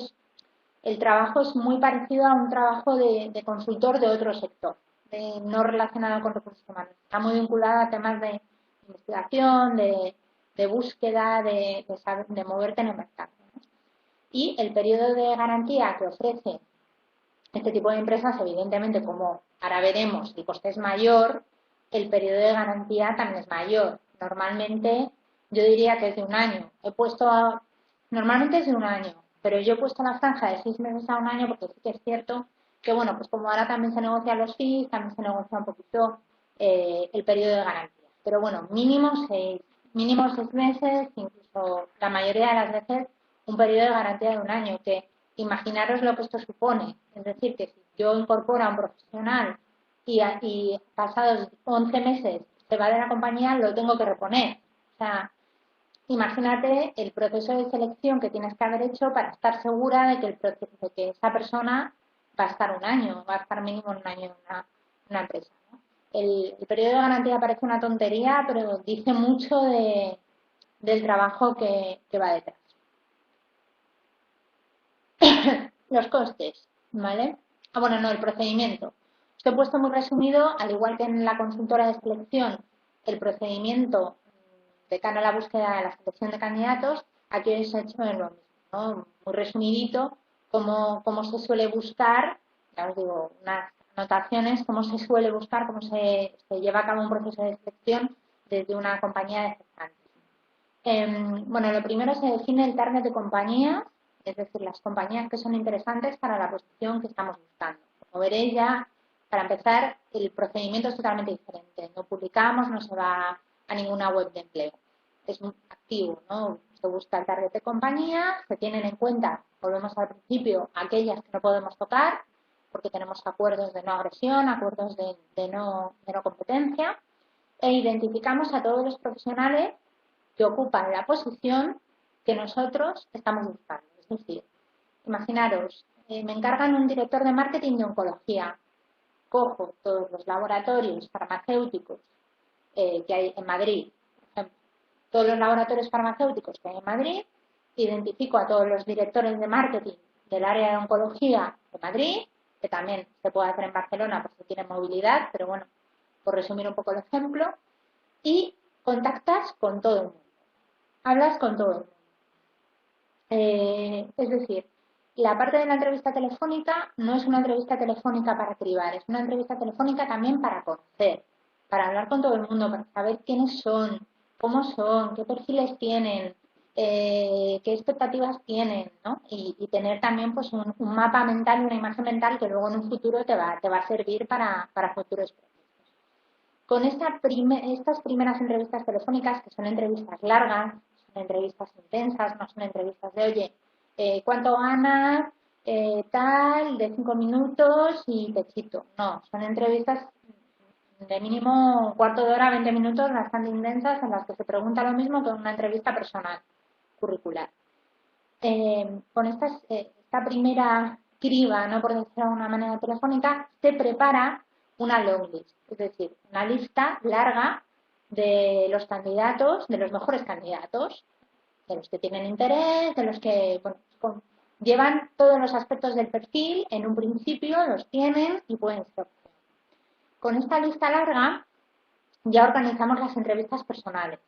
el trabajo es muy parecido a un trabajo de consultor de otro sector, no relacionado con recursos humanos. Está muy vinculado a temas de investigación, de búsqueda, de moverte en el mercado, ¿no? Y el periodo de garantía que ofrece este tipo de empresas, evidentemente, como ahora veremos, el coste es mayor, el periodo de garantía también es mayor. Normalmente, yo diría que es de un año. Normalmente es de un año, pero yo he puesto la franja de 6 meses a un año porque sí que es cierto que, bueno, pues como ahora también se negocian los fees, también se negocia un poquito el periodo de garantía. Pero bueno, mínimo 6 meses, incluso la mayoría de las veces un periodo de garantía de un año, que imaginaros lo que esto supone. Es decir, que si yo incorporo a un profesional y pasados 11 meses se va de la compañía, lo tengo que reponer. O sea, imagínate el proceso de selección que tienes que haber hecho para estar segura de que esa persona va a estar un año, va a estar mínimo un año en una empresa, ¿no? el periodo de garantía parece una tontería, pero dice mucho del trabajo que va detrás. Los costes, ¿vale? Bueno, no, el procedimiento. Os he puesto muy resumido, al igual que en la consultora de selección, el procedimiento de cara a la búsqueda de la selección de candidatos, aquí os he hecho lo mismo, ¿no? Muy resumidito, cómo se suele buscar, ya os digo, unas anotaciones, cómo se suele buscar, cómo se lleva a cabo un proceso de selección desde una compañía de headhunting. Bueno, lo primero se define el target de compañía, es decir, las compañías que son interesantes para la posición que estamos buscando. Como veréis ya, para empezar, el procedimiento es totalmente diferente. No publicamos, no se va a ninguna web de empleo. Es muy activo, ¿no? Se busca el target de compañía, se tienen en cuenta, volvemos al principio, aquellas que no podemos tocar, porque tenemos acuerdos de no agresión, acuerdos de no competencia, e identificamos a todos los profesionales que ocupan la posición que nosotros estamos buscando. Es decir, imaginaros, me encargan un director de marketing de oncología, cojo todos los laboratorios farmacéuticos que hay en Madrid, por ejemplo, todos los laboratorios farmacéuticos que hay en Madrid, identifico a todos los directores de marketing del área de oncología de Madrid, que también se puede hacer en Barcelona porque tiene movilidad, pero bueno, por resumir un poco el ejemplo, y contactas con todo el mundo. Hablas con todo el mundo. Es decir, la parte de la entrevista telefónica no es una entrevista telefónica para cribar, es una entrevista telefónica también para conocer, para hablar con todo el mundo, para saber quiénes son, cómo son, qué perfiles tienen, qué expectativas tienen, ¿no? Y tener también pues un mapa mental y una imagen mental que luego en un futuro te va a servir para futuros proyectos. Con estas primeras entrevistas telefónicas, que son entrevistas largas, son entrevistas intensas, no son entrevistas de, oye, ¿cuánto ganas? Tal, de 5 minutos y te cito. No, son entrevistas de mínimo un cuarto de hora, 20 minutos, bastante intensas, en las que se pregunta lo mismo que en una entrevista personal, curricular. Con esta primera criba, no por decirlo de alguna manera telefónica, se prepara una long list, es decir, una lista larga de los candidatos, de los mejores candidatos, de los que tienen interés, de los que llevan todos los aspectos del perfil, en un principio los tienen y pueden ser. Con esta lista larga ya organizamos las entrevistas personales.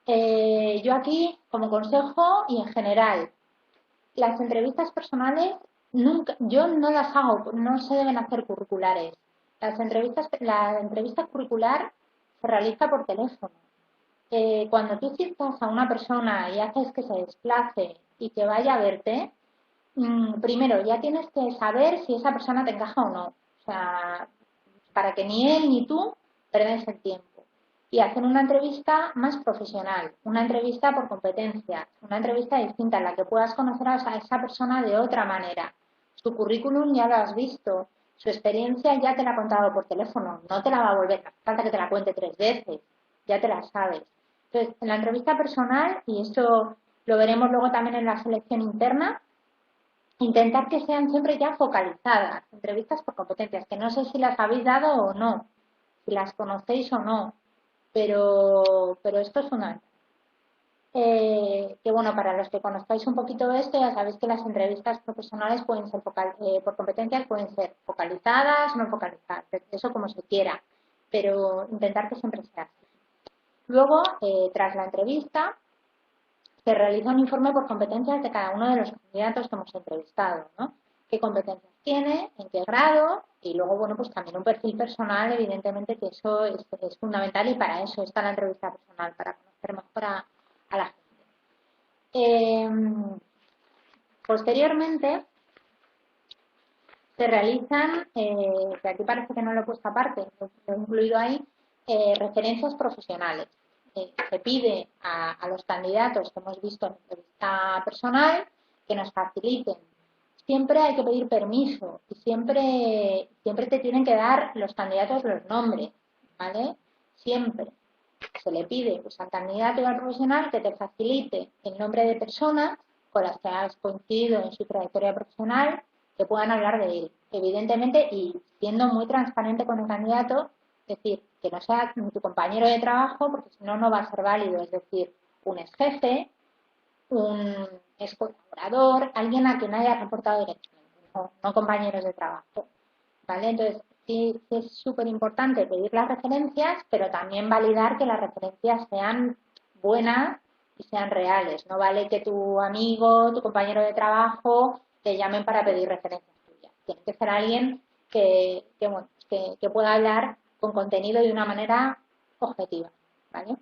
Yo aquí, como consejo y en general, las entrevistas personales yo no las hago, no se deben hacer curriculares. La entrevista curricular se realiza por teléfono. Cuando tú citas a una persona y haces que se desplace y que vaya a verte, primero ya tienes que saber si esa persona te encaja o no. O sea, para que ni él ni tú perdáis el tiempo. Y hacer una entrevista más profesional, una entrevista por competencias, una entrevista distinta en la que puedas conocer a esa persona de otra manera. Su currículum ya lo has visto, su experiencia ya te la ha contado por teléfono, no te la va a volver, falta que te la cuente 3 veces, ya te la sabes. Entonces, en la entrevista personal, y esto lo veremos luego también en la selección interna, intentar que sean siempre ya focalizadas, entrevistas por competencias, que no sé si las habéis dado o no, si las conocéis o no, pero esto es fundamental. Que bueno, para los que conozcáis un poquito esto, ya sabéis que las entrevistas profesionales pueden ser por competencias, pueden ser focalizadas o no focalizadas, eso como se quiera, pero intentar que siempre sea así. Luego, tras la entrevista, se realiza un informe por competencias de cada uno de los candidatos que hemos entrevistado, ¿no? ¿Qué competencias tiene? ¿En qué grado? Y luego, bueno, pues también un perfil personal, evidentemente que eso es fundamental y para eso está la entrevista personal, para conocer mejor a la gente. Posteriormente, se realizan, que aquí parece que no lo he puesto aparte, lo he incluido ahí, referencias profesionales. Se pide a los candidatos que hemos visto en entrevista personal que nos faciliten. Siempre hay que pedir permiso y siempre te tienen que dar los candidatos los nombres, ¿vale? Siempre se le pide pues, al candidato y al profesional que te facilite el nombre de personas con las que has coincidido en su trayectoria profesional que puedan hablar de él. Evidentemente, y siendo muy transparente con el candidato, Es decir, que no sea ni tu compañero de trabajo, porque si no, no va a ser válido. Es decir, un ex jefe, un ex colaborador, alguien a quien haya reportado directamente, no compañeros de trabajo. ¿Vale? Entonces, sí es súper importante pedir las referencias, pero también validar que las referencias sean buenas y sean reales. No vale que tu amigo, tu compañero de trabajo te llamen para pedir referencias tuyas. Tiene que ser alguien que pueda hablar con contenido de una manera objetiva. ¿Vale?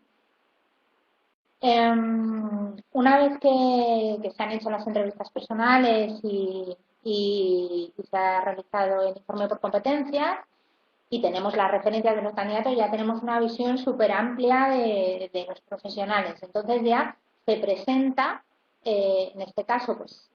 Una vez que se han hecho las entrevistas personales y se ha realizado el informe por competencias y tenemos las referencias de los candidatos, ya tenemos una visión súper amplia de los profesionales. Entonces ya se presenta, en este caso, pues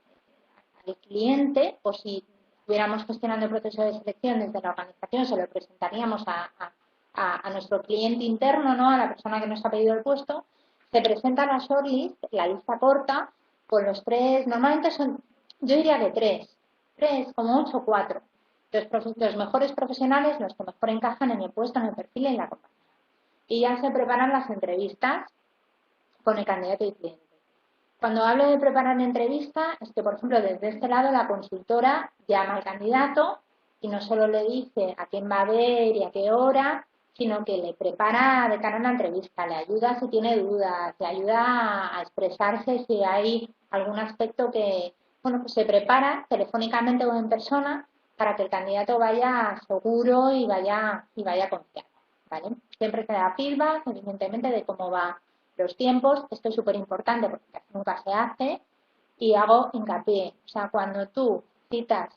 al cliente, o si estuviéramos gestionando el proceso de selección desde la organización, se lo presentaríamos a nuestro cliente interno, ¿no? A la persona que nos ha pedido el puesto. Se presenta la shortlist, la lista corta, con los tres, normalmente son, yo diría que tres, como 8 o 4. Los mejores profesionales, los que mejor encajan en el puesto, en el perfil y en la compañía. Y ya se preparan las entrevistas con el candidato y cliente. Cuando hablo de preparar entrevista, es que, por ejemplo, desde este lado la consultora llama al candidato y no solo le dice a quién va a ver y a qué hora, sino que le prepara de cara a la entrevista, le ayuda si tiene dudas, le ayuda a expresarse si hay algún aspecto que, bueno, pues se prepara telefónicamente o en persona para que el candidato vaya seguro y vaya confiado, ¿vale? Siempre se da feedback, evidentemente, de cómo va los tiempos. Esto es súper importante porque nunca se hace y hago hincapié. O sea, cuando tú citas,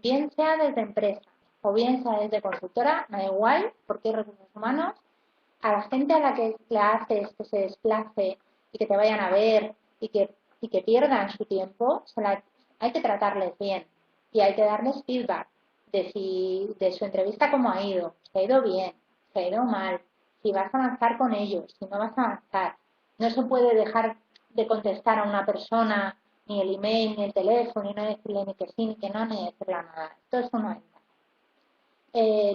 bien sea desde empresa o bien sea desde consultora, me da igual, porque hay recursos humanos, a la gente a la que le haces que se desplace y que te vayan a ver y que pierdan su tiempo, hay que tratarles bien y hay que darles feedback de su entrevista cómo ha ido, si ha ido bien, si ha ido mal, si vas a avanzar con ellos, si no vas a avanzar. No se puede dejar de contestar a una persona ni el email, ni el teléfono, y no decirle ni que sí, ni que no, ni decirle nada. Esto es fundamental.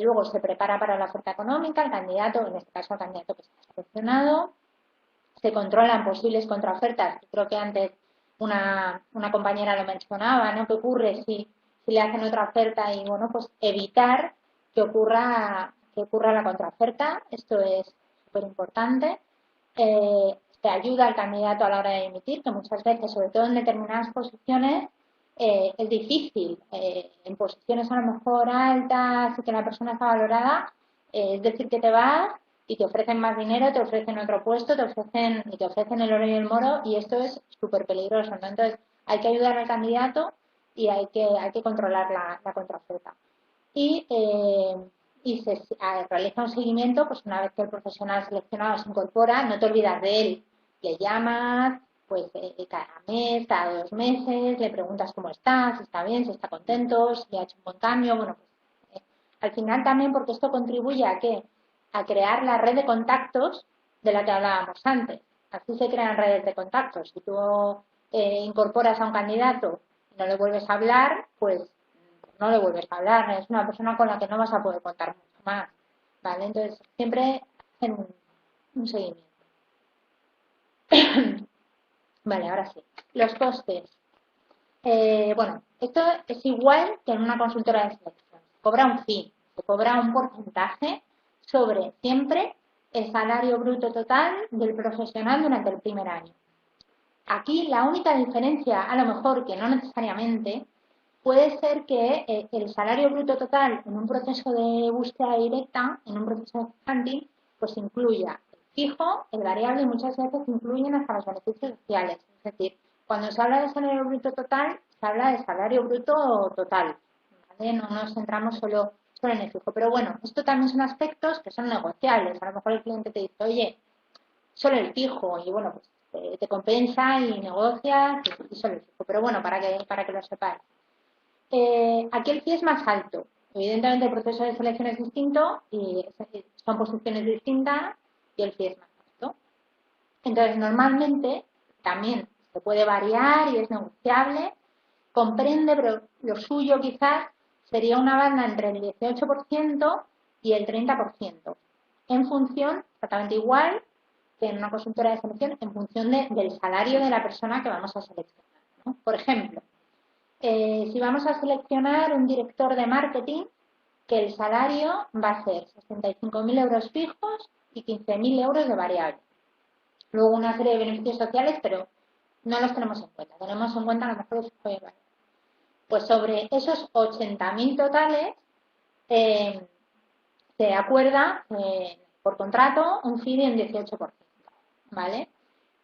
Luego se prepara para la oferta económica, el candidato, en este caso el candidato que se ha seleccionado, se controlan posibles contraofertas. Creo que antes una compañera lo mencionaba, ¿no? ¿Qué ocurre si le hacen otra oferta? Y bueno, pues evitar que ocurra la contraoferta. Esto es súper importante. Se ayuda al candidato a la hora de emitir, que muchas veces, sobre todo en determinadas posiciones, es difícil. En posiciones a lo mejor altas y que la persona está valorada, es decir que te vas y te ofrecen más dinero, te ofrecen otro puesto, te ofrecen el oro y el moro, y esto es súper peligroso, ¿no? Entonces hay que ayudar al candidato y hay que controlar la contraoferta. Y se realiza un seguimiento, pues una vez que el profesional seleccionado se incorpora, no te olvidas de él, le llamas, pues cada mes, cada 2 meses, le preguntas cómo está, si está bien, si está contento, si ha hecho un buen cambio, bueno, pues al final también, porque esto contribuye a crear la red de contactos de la que hablábamos antes. Así se crean redes de contactos. Si tú incorporas a un candidato y no le vuelves a hablar, pues no le vuelves a hablar. Es una persona con la que no vas a poder contar mucho más. ¿Vale? Entonces, siempre hacen un seguimiento. Vale, ahora sí. Los costes. Bueno, esto es igual que en una consultora de selección. Se cobra un fee, se cobra un porcentaje sobre siempre el salario bruto total del profesional durante el primer año. Aquí la única diferencia, a lo mejor que no necesariamente, puede ser que el salario bruto total en un proceso de búsqueda directa, en un proceso de hunting, pues incluya el fijo, el variable y muchas veces incluyen hasta los beneficios sociales. Es decir, cuando se habla de salario bruto total, se habla de salario bruto total. ¿Vale? No nos centramos solo en el fijo. Pero bueno, esto también son aspectos que son negociables. A lo mejor el cliente te dice, oye, solo el fijo, y bueno, pues te compensa y negocias y solo el fijo. Pero bueno, para que lo sepáis. Aquí el fee es más alto. Evidentemente el proceso de selección es distinto y son posiciones distintas y el fee es más alto. Entonces, normalmente también se puede variar y es negociable. Comprende, pero lo suyo quizás sería una banda entre el 18% y el 30%, en función, exactamente igual que en una consultora de selección, en función del salario de la persona que vamos a seleccionar, ¿no? Por ejemplo, si vamos a seleccionar un director de marketing, que el salario va a ser 65.000 euros fijos y 15.000 euros de variable. Luego una serie de beneficios sociales, pero no los tenemos en cuenta. Tenemos en cuenta a lo mejor el fijo y el variable. Pues sobre esos 80.000 totales se acuerda por contrato un fee de un 18%, ¿vale?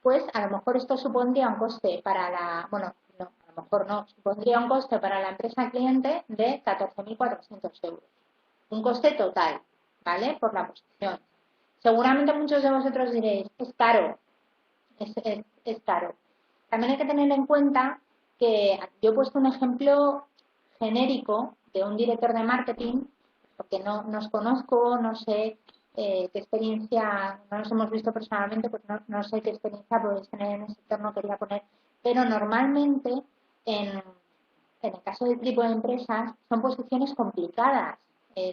Pues a lo mejor esto supondría un coste para la, bueno, no, a lo mejor no, supondría un coste para la empresa cliente de 14.400 euros. Un coste total, ¿vale? Por la posición. Seguramente muchos de vosotros diréis, es caro, es caro. También hay que tener en cuenta que yo he puesto un ejemplo genérico de un director de marketing, porque no os conozco, no sé qué experiencia, no nos hemos visto personalmente, pues no sé qué experiencia podéis tener en ese sector, no quería poner, pero normalmente en el caso del tipo de empresas son posiciones complicadas, que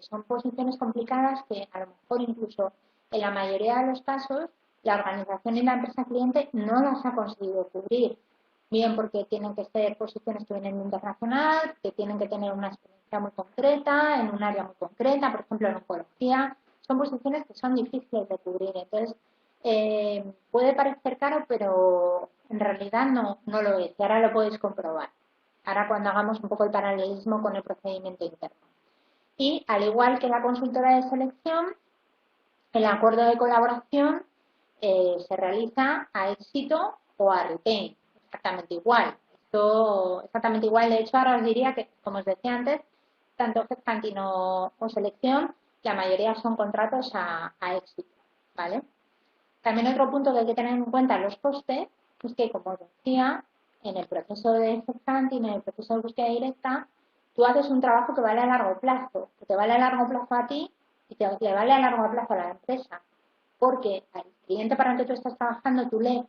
a lo mejor incluso en la mayoría de los casos la organización y la empresa cliente no las ha conseguido cubrir, bien porque tienen que ser posiciones que vienen de internacional, que tienen que tener una experiencia muy concreta, en un área muy concreta, por ejemplo en oncología, son posiciones que son difíciles de cubrir. Entonces, puede parecer caro, pero en realidad no lo es, y ahora lo podéis comprobar. Ahora cuando hagamos un poco el paralelismo con el procedimiento interno. Y al igual que la consultora de selección, el acuerdo de colaboración se realiza a éxito o a retain, exactamente igual. Esto exactamente igual. De hecho, ahora os diría que, como os decía antes, tanto headhunting o selección, la mayoría son contratos a éxito, ¿vale? También otro punto que hay que tener en cuenta en los costes es que, como os decía, en el proceso de headhunting, en el proceso de búsqueda directa, tú haces un trabajo que vale a largo plazo, que te vale a largo plazo a ti y te vale a largo plazo a la empresa. Porque al cliente para el que tú estás trabajando, tú le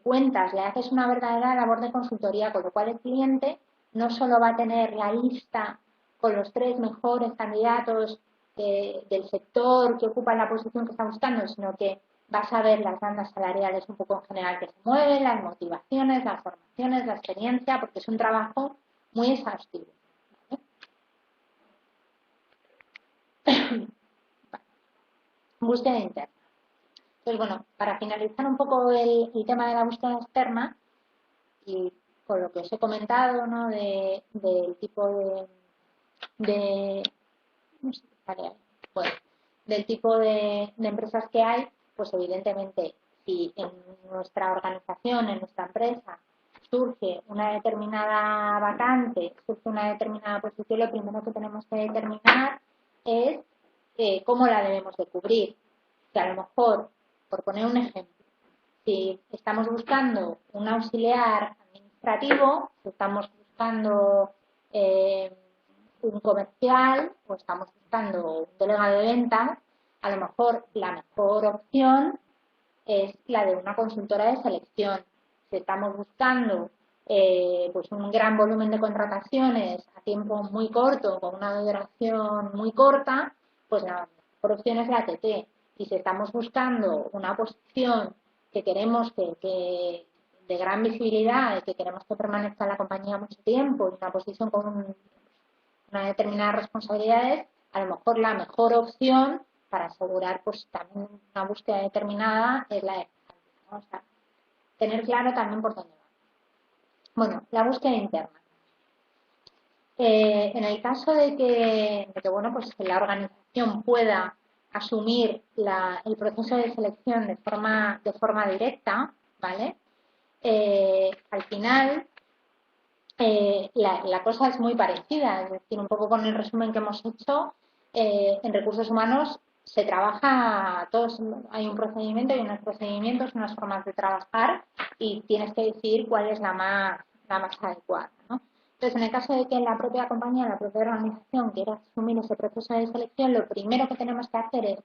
cuentas, le haces una verdadera labor de consultoría, con lo cual el cliente no solo va a tener la lista con los 3 mejores candidatos del sector que ocupan la posición que está buscando, sino que vas a ver las bandas salariales un poco en general que se mueven, las motivaciones, las formaciones, la experiencia, porque es un trabajo muy exhaustivo. ¿Vale? Búsqueda interna. Entonces, bueno, para finalizar un poco el tema de la búsqueda externa, y con lo que os he comentado, ¿no? Del tipo no sé, bueno, del tipo de empresas que hay, pues evidentemente si en nuestra organización, en nuestra empresa, surge una determinada vacante, surge una determinada posición, lo primero que tenemos que determinar es cómo la debemos de cubrir. Que a lo mejor, por poner un ejemplo, si estamos buscando un auxiliar administrativo, si estamos buscando un comercial o estamos buscando un delegado de ventas, a lo mejor la mejor opción es la de una consultora de selección. Si estamos buscando pues un gran volumen de contrataciones a tiempo muy corto, con una duración muy corta, pues la mejor opción es la ATT. Y si estamos buscando una posición que queremos que de gran visibilidad y que queremos que permanezca en la compañía mucho tiempo, y una posición con unas determinadas responsabilidades, a lo mejor la mejor opción para asegurar pues también una búsqueda determinada es la de, ¿no? O sea, tener claro también por dónde va. Bueno, la búsqueda interna. En el caso de que bueno, pues que la organización pueda asumir el proceso de selección de forma directa, ¿vale? Al final la cosa es muy parecida, es decir, un poco con el resumen que hemos hecho, en recursos humanos se trabaja, hay un procedimiento, hay unos procedimientos, unas formas de trabajar y tienes que decidir cuál es la más adecuada, ¿no? Entonces, en el caso de que la propia compañía, la propia organización quiera asumir ese proceso de selección, lo primero que tenemos que hacer es,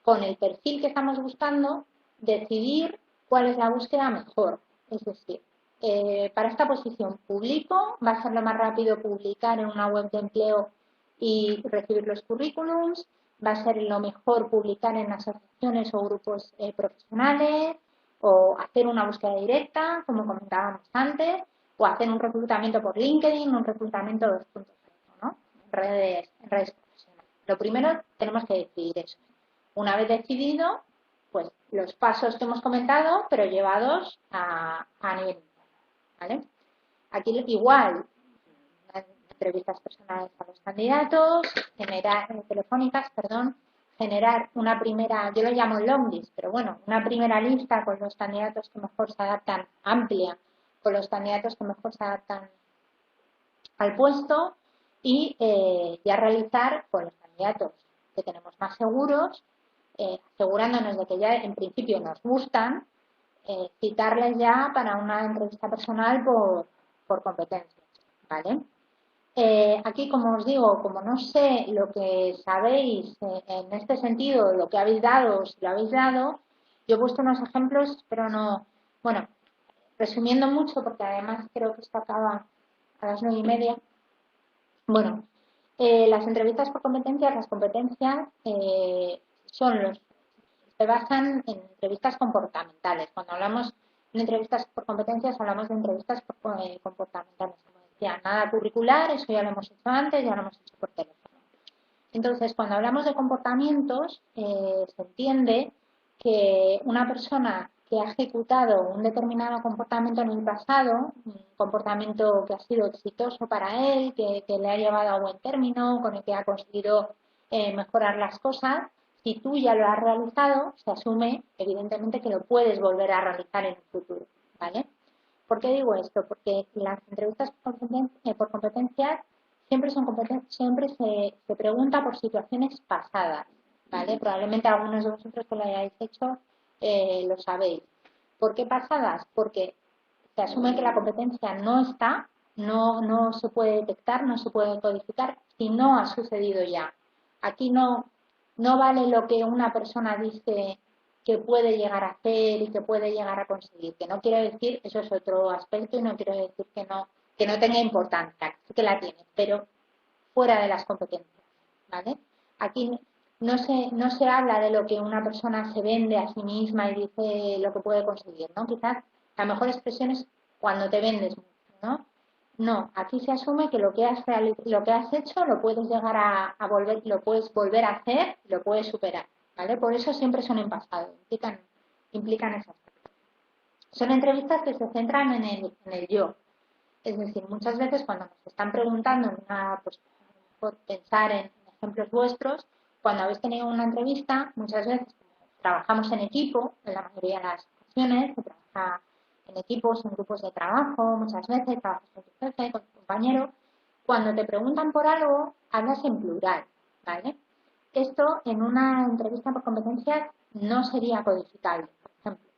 con el perfil que estamos buscando, decidir cuál es la búsqueda mejor. Es decir, para esta posición publico, va a ser lo más rápido publicar en una web de empleo y recibir los currículums, va a ser lo mejor publicar en asociaciones o grupos profesionales, o hacer una búsqueda directa, como comentábamos antes, o hacer un reclutamiento por LinkedIn, un reclutamiento 2.0, ¿no? En redes profesionales. Lo primero, tenemos que decidir eso. Una vez decidido, pues los pasos que hemos comentado, pero llevados a nivel interno, ¿vale? Aquí igual, entrevistas personales a los candidatos, telefónicas, generar una primera, yo lo llamo long list, pero bueno, una primera lista con los candidatos que mejor se adaptan, amplia, con los candidatos que mejor se adaptan al puesto y ya realizar con los candidatos que tenemos más seguros, asegurándonos de que ya en principio nos gustan, citarles ya para una entrevista personal por competencias, ¿vale? Aquí, como os digo, como no sé lo que sabéis en este sentido, lo que habéis dado, si lo habéis dado, yo he puesto unos ejemplos, pero no, bueno, resumiendo mucho, porque además creo que esto acaba a las 9:30. Bueno, las entrevistas por competencias, las competencias se basan en entrevistas comportamentales. Cuando hablamos de entrevistas por competencias, hablamos de entrevistas comportamentales. Como decía, nada curricular, eso ya lo hemos hecho antes, ya lo hemos hecho por teléfono. Entonces, cuando hablamos de comportamientos, se entiende que una persona que ha ejecutado un determinado comportamiento en el pasado, un comportamiento que ha sido exitoso para él, que le ha llevado a buen término, con el que ha conseguido mejorar las cosas, si tú ya lo has realizado, se asume, evidentemente, que lo puedes volver a realizar en el futuro, ¿vale? ¿Por qué digo esto? Porque las entrevistas por competencias siempre se pregunta por situaciones pasadas, ¿vale? Probablemente algunos de vosotros que lo hayáis hecho lo sabéis. ¿Por qué pasadas? Porque se asume que la competencia no está, no se puede detectar, no se puede codificar si no ha sucedido ya. Aquí no vale lo que una persona dice que puede llegar a hacer y que puede llegar a conseguir, que no quiero decir, eso es otro aspecto y no quiero decir que no tenga importancia, sí que la tiene, pero fuera de las competencias, ¿vale? Aquí no se habla de lo que una persona se vende a sí misma y dice lo que puede conseguir, ¿no? Quizás la mejor expresión es cuando te vendes mucho, ¿no? No, aquí se asume que lo que has hecho lo puedes llegar a volver, lo puedes volver a hacer, lo puedes superar, ¿vale? Por eso siempre son en pasado, implican ese aspecto. Son entrevistas que se centran en el yo. Es decir, muchas veces cuando nos están preguntando, pues, por pensar en ejemplos vuestros, cuando habéis tenido una entrevista, muchas veces trabajamos en equipo, en la mayoría de las ocasiones, se trabaja en equipos, en grupos de trabajo, muchas veces trabajas con tu jefe, con tu compañero. Cuando te preguntan por algo, hablas en plural, ¿vale? Esto en una entrevista por competencias no sería codificable, por ejemplo.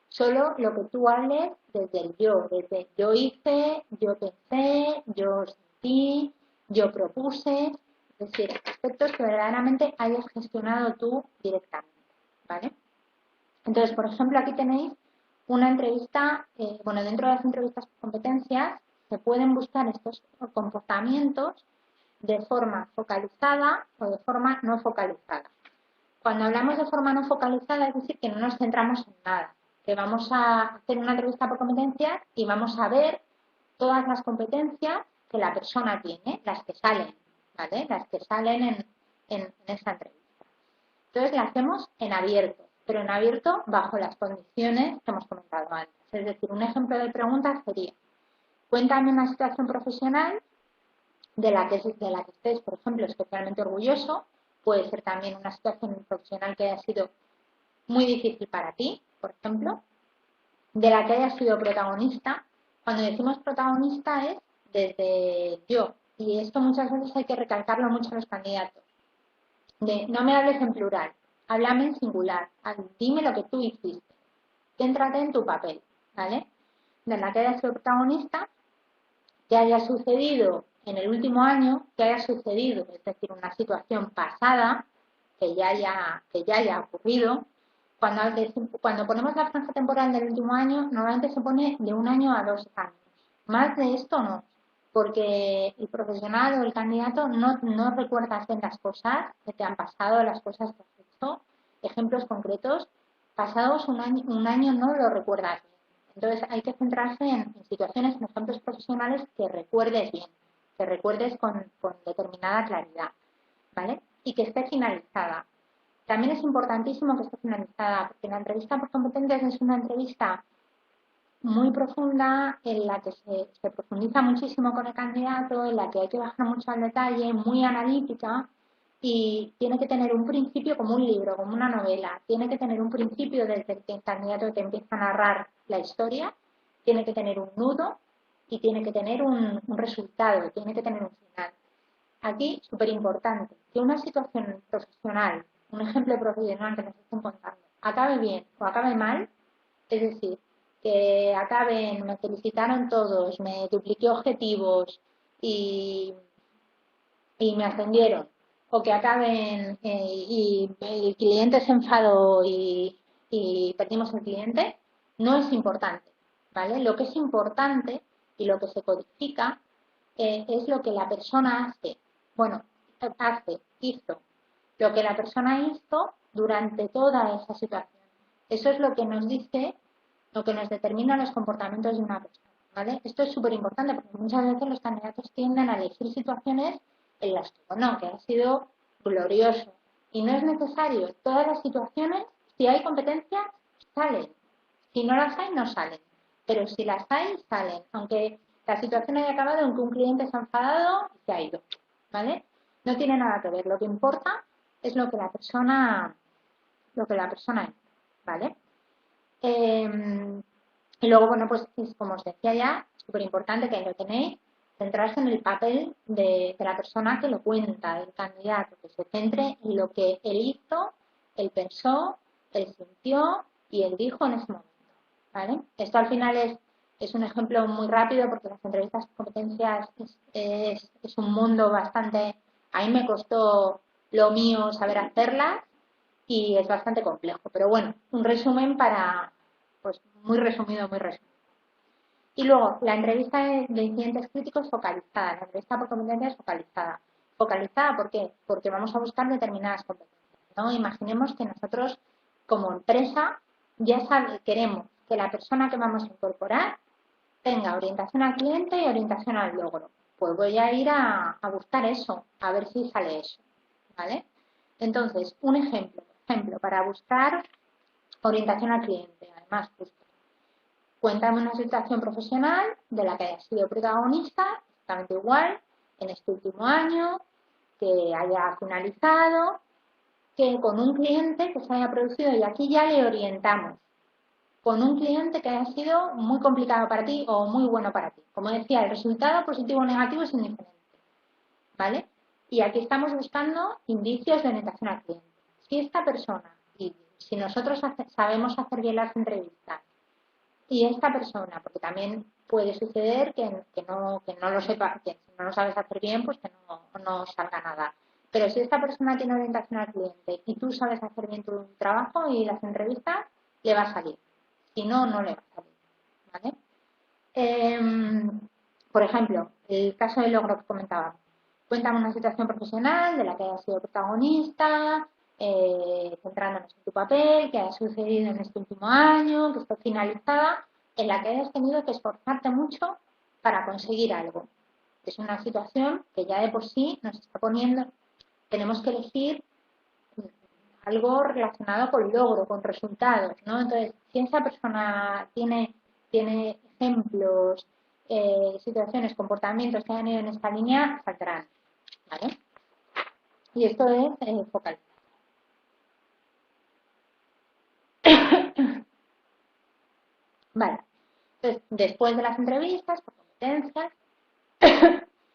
Solo lo que tú hables desde el yo, desde yo hice, yo pensé, yo sentí, yo propuse, es decir, aspectos que verdaderamente hayas gestionado tú directamente, ¿vale? Entonces, por ejemplo, aquí tenéis una entrevista, dentro de las entrevistas por competencias se pueden buscar estos comportamientos de forma focalizada o de forma no focalizada. Cuando hablamos de forma no focalizada, es decir, que no nos centramos en nada, que vamos a hacer una entrevista por competencias y vamos a ver todas las competencias que la persona tiene, las que salen, ¿vale? Las que salen en esta entrevista. Entonces la hacemos en abierto, pero en abierto bajo las condiciones que hemos comentado antes. Es decir, un ejemplo de pregunta sería, cuéntame una situación profesional de la que estés, por ejemplo, especialmente orgulloso. Puede ser también una situación profesional que haya sido muy difícil para ti, por ejemplo, de la que hayas sido protagonista. Cuando decimos protagonista es desde yo, y esto muchas veces hay que recalcarlo mucho a los candidatos. No me hables en plural, háblame en singular, dime lo que tú hiciste, céntrate en tu papel, ¿vale? De la que hayas sido protagonista, que haya sucedido en el último año, que haya sucedido, es decir, una situación pasada, que ya haya ocurrido. Cuando ponemos la franja temporal del último año, normalmente se pone de 1 año a 2 años. Más de esto no, porque el profesional o el candidato no recuerdas bien las cosas que te han pasado, las cosas que has hecho, ejemplos concretos, pasados un año no lo recuerdas bien. Entonces hay que centrarse en situaciones, en ejemplos profesionales que recuerdes bien, que recuerdes con determinada claridad, ¿vale? Y que esté finalizada. También es importantísimo que esté finalizada, porque la entrevista por competencias es una entrevista muy profunda, en la que se profundiza muchísimo con el candidato, en la que hay que bajar mucho al detalle, muy analítica, y tiene que tener un principio como un libro, como una novela. Tiene que tener un principio desde el que el candidato te empieza a narrar la historia, tiene que tener un nudo y tiene que tener un resultado, tiene que tener un final. Aquí, súper importante, que una situación profesional, un ejemplo profesional que nos estén contando, acabe bien o acabe mal, es decir, que acaben, me felicitaron todos, me dupliqué objetivos y me ascendieron, o que acaben y el cliente se enfadó y perdimos el cliente, no es importante, ¿vale? Lo que es importante y lo que se codifica es lo que la persona hace. Bueno, hizo, lo que la persona hizo durante toda esa situación. Eso es lo que nos dice, lo que nos determina los comportamientos de una persona, ¿vale? Esto es súper importante porque muchas veces los candidatos tienden a elegir situaciones en las que, bueno, que ha sido glorioso. Y no es necesario. Todas las situaciones, si hay competencias, salen. Si no las hay, no salen. Pero si las hay, salen. Aunque la situación haya acabado en que un cliente se ha enfadado y se ha ido, ¿vale? No tiene nada que ver. Lo que importa es lo que la persona es, ¿vale? Y luego, bueno, pues como os decía ya, es súper importante que lo tenéis, centrarse en el papel de la persona que lo cuenta, del candidato, que se centre en lo que él hizo, él pensó, él sintió y él dijo en ese momento, ¿vale? Esto al final es un ejemplo muy rápido porque las entrevistas de competencias es un mundo bastante... A mí me costó lo mío saber hacerlas y es bastante complejo. Pero bueno, un resumen pues muy resumido, muy resumido. Y luego, la entrevista de incidentes críticos focalizada, la entrevista por competencias focalizada. ¿Focalizada por qué? Porque vamos a buscar determinadas competencias, ¿no? Imaginemos que nosotros, como empresa, queremos que la persona que vamos a incorporar tenga orientación al cliente y orientación al logro. Pues voy a ir a buscar eso, a ver si sale eso, ¿vale? Entonces, un ejemplo para buscar orientación al cliente, además, justo. Cuéntame una situación profesional de la que hayas sido protagonista, exactamente igual, en este último año, que haya finalizado, que con un cliente que se haya producido, y aquí ya le orientamos, con un cliente que haya sido muy complicado para ti o muy bueno para ti. Como decía, el resultado positivo o negativo es indiferente, ¿vale? Y aquí estamos buscando indicios de orientación al cliente. Si esta persona, y si nosotros sabemos hacer bien las entrevistas, y esta persona, porque también puede suceder que no lo sepa, que si no lo sabes hacer bien, pues que no salga nada. Pero si esta persona tiene orientación al cliente y tú sabes hacer bien tu trabajo y las entrevistas, le va a salir. Si no, no le va a salir, ¿vale? Por ejemplo, el caso del logro que comentaba. Cuéntame una situación profesional de la que hayas sido protagonista, centrándonos en tu papel, que haya sucedido en este último año, que esté finalizada, en la que hayas tenido que esforzarte mucho para conseguir algo. Es una situación que ya de por sí nos está poniendo, tenemos que elegir algo relacionado con logro, con resultados, ¿no? Entonces, si esa persona tiene ejemplos, situaciones, comportamientos que han ido en esta línea, saldrán, ¿vale? Y esto es focalizar. Vale. Entonces, después de las entrevistas, por competencias,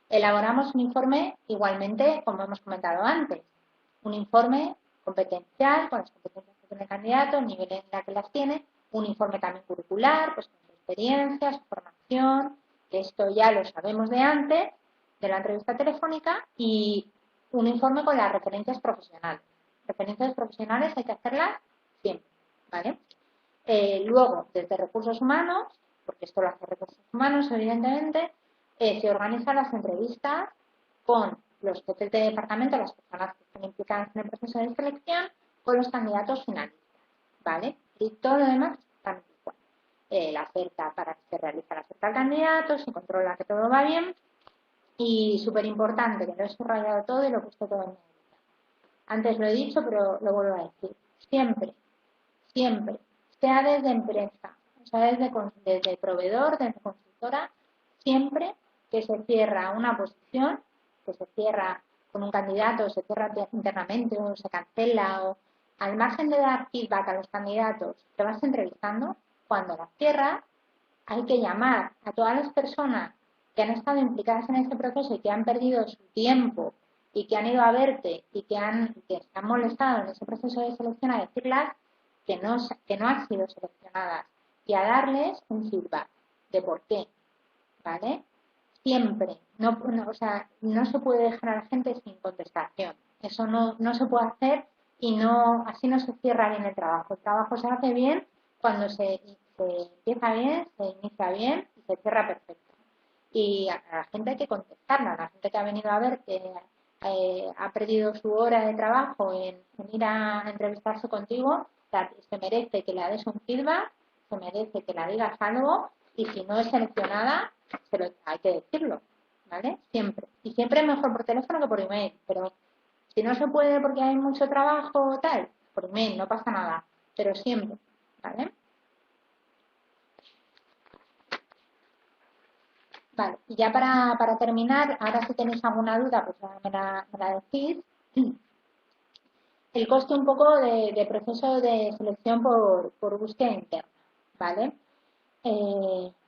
elaboramos un informe igualmente, como hemos comentado antes, un informe competencial con las competencias que tiene el candidato, el nivel en el que las tiene, un informe también curricular, pues con su experiencia, su formación, que esto ya lo sabemos de antes, de la entrevista telefónica, y un informe con las referencias profesionales. Referencias profesionales hay que hacerlas siempre, ¿vale? Luego, desde recursos humanos, porque esto lo hace recursos humanos, evidentemente, se organizan las entrevistas con los jefes de departamento, las personas que están implicadas en el proceso de selección, con los candidatos finalistas, ¿vale? Y todo lo demás está igual. La oferta, para que se realice la oferta al candidato, se controla que todo va bien y súper importante, que lo he subrayado todo y lo he puesto todo en negrita. Antes lo he dicho, pero lo vuelvo a decir. Siempre, siempre, sea desde empresa, o sea desde proveedor, desde consultora, siempre que se cierra una posición, que se cierra con un candidato, se cierra internamente o se cancela, o al margen de dar feedback a los candidatos que vas entrevistando, cuando la cierras, hay que llamar a todas las personas que han estado implicadas en este proceso y que han perdido su tiempo y que han ido a verte y que se han molestado en ese proceso de selección, a decirles que no han sido seleccionadas y a darles un feedback de por qué, ¿vale? Siempre, o sea, no se puede dejar a la gente sin contestación. Eso no se puede hacer y así no se cierra bien el trabajo. El trabajo se hace bien cuando se empieza bien, se inicia bien y se cierra perfecto. Y a la gente hay que contestarla, a la gente que ha venido a ver que ha perdido su hora de trabajo en ir a entrevistarse contigo, se merece que le des un feedback, se merece que le digas algo y si no es seleccionada, hay que decirlo, ¿vale? Siempre. Y siempre mejor por teléfono que por email, pero si no se puede porque hay mucho trabajo o tal, por email, no pasa nada, pero siempre, ¿vale? Vale, y ya para terminar, ahora si tenéis alguna duda, pues me la decís. El coste un poco de proceso de selección por búsqueda interna, ¿vale?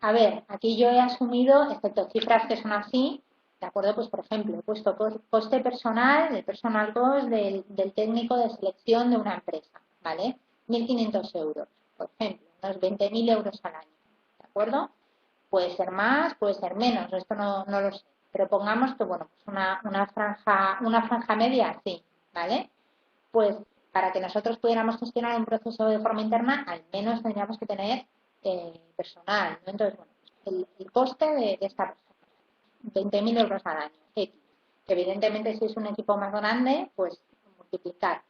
A ver, aquí yo he asumido, excepto cifras que son así, ¿de acuerdo? Pues por ejemplo, he puesto coste personal, el personal cost del técnico de selección de una empresa, ¿vale? 1.500 euros, por ejemplo, unos 20.000 euros al año, ¿de acuerdo? Puede ser más, puede ser menos, esto no lo sé. Pero pongamos que, bueno, pues una franja media, sí, ¿vale? Pues para que nosotros pudiéramos gestionar un proceso de forma interna, al menos tendríamos que tener personal, ¿no? Entonces, bueno, pues el coste de esta persona, 20.000 euros al año, X. Evidentemente, si es un equipo más grande, pues multiplicar.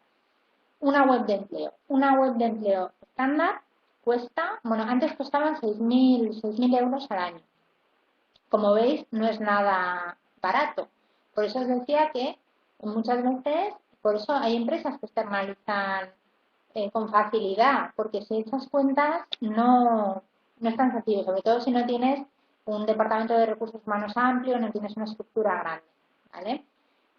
Una web de empleo. Una web de empleo estándar cuesta, bueno, antes costaban 6.000 euros al año. Como veis, no es nada barato. Por eso os decía que muchas veces, por eso hay empresas que externalizan con facilidad, porque si echas cuentas no es tan sencillo, sobre todo si no tienes un departamento de recursos humanos amplio, no tienes una estructura grande, ¿vale?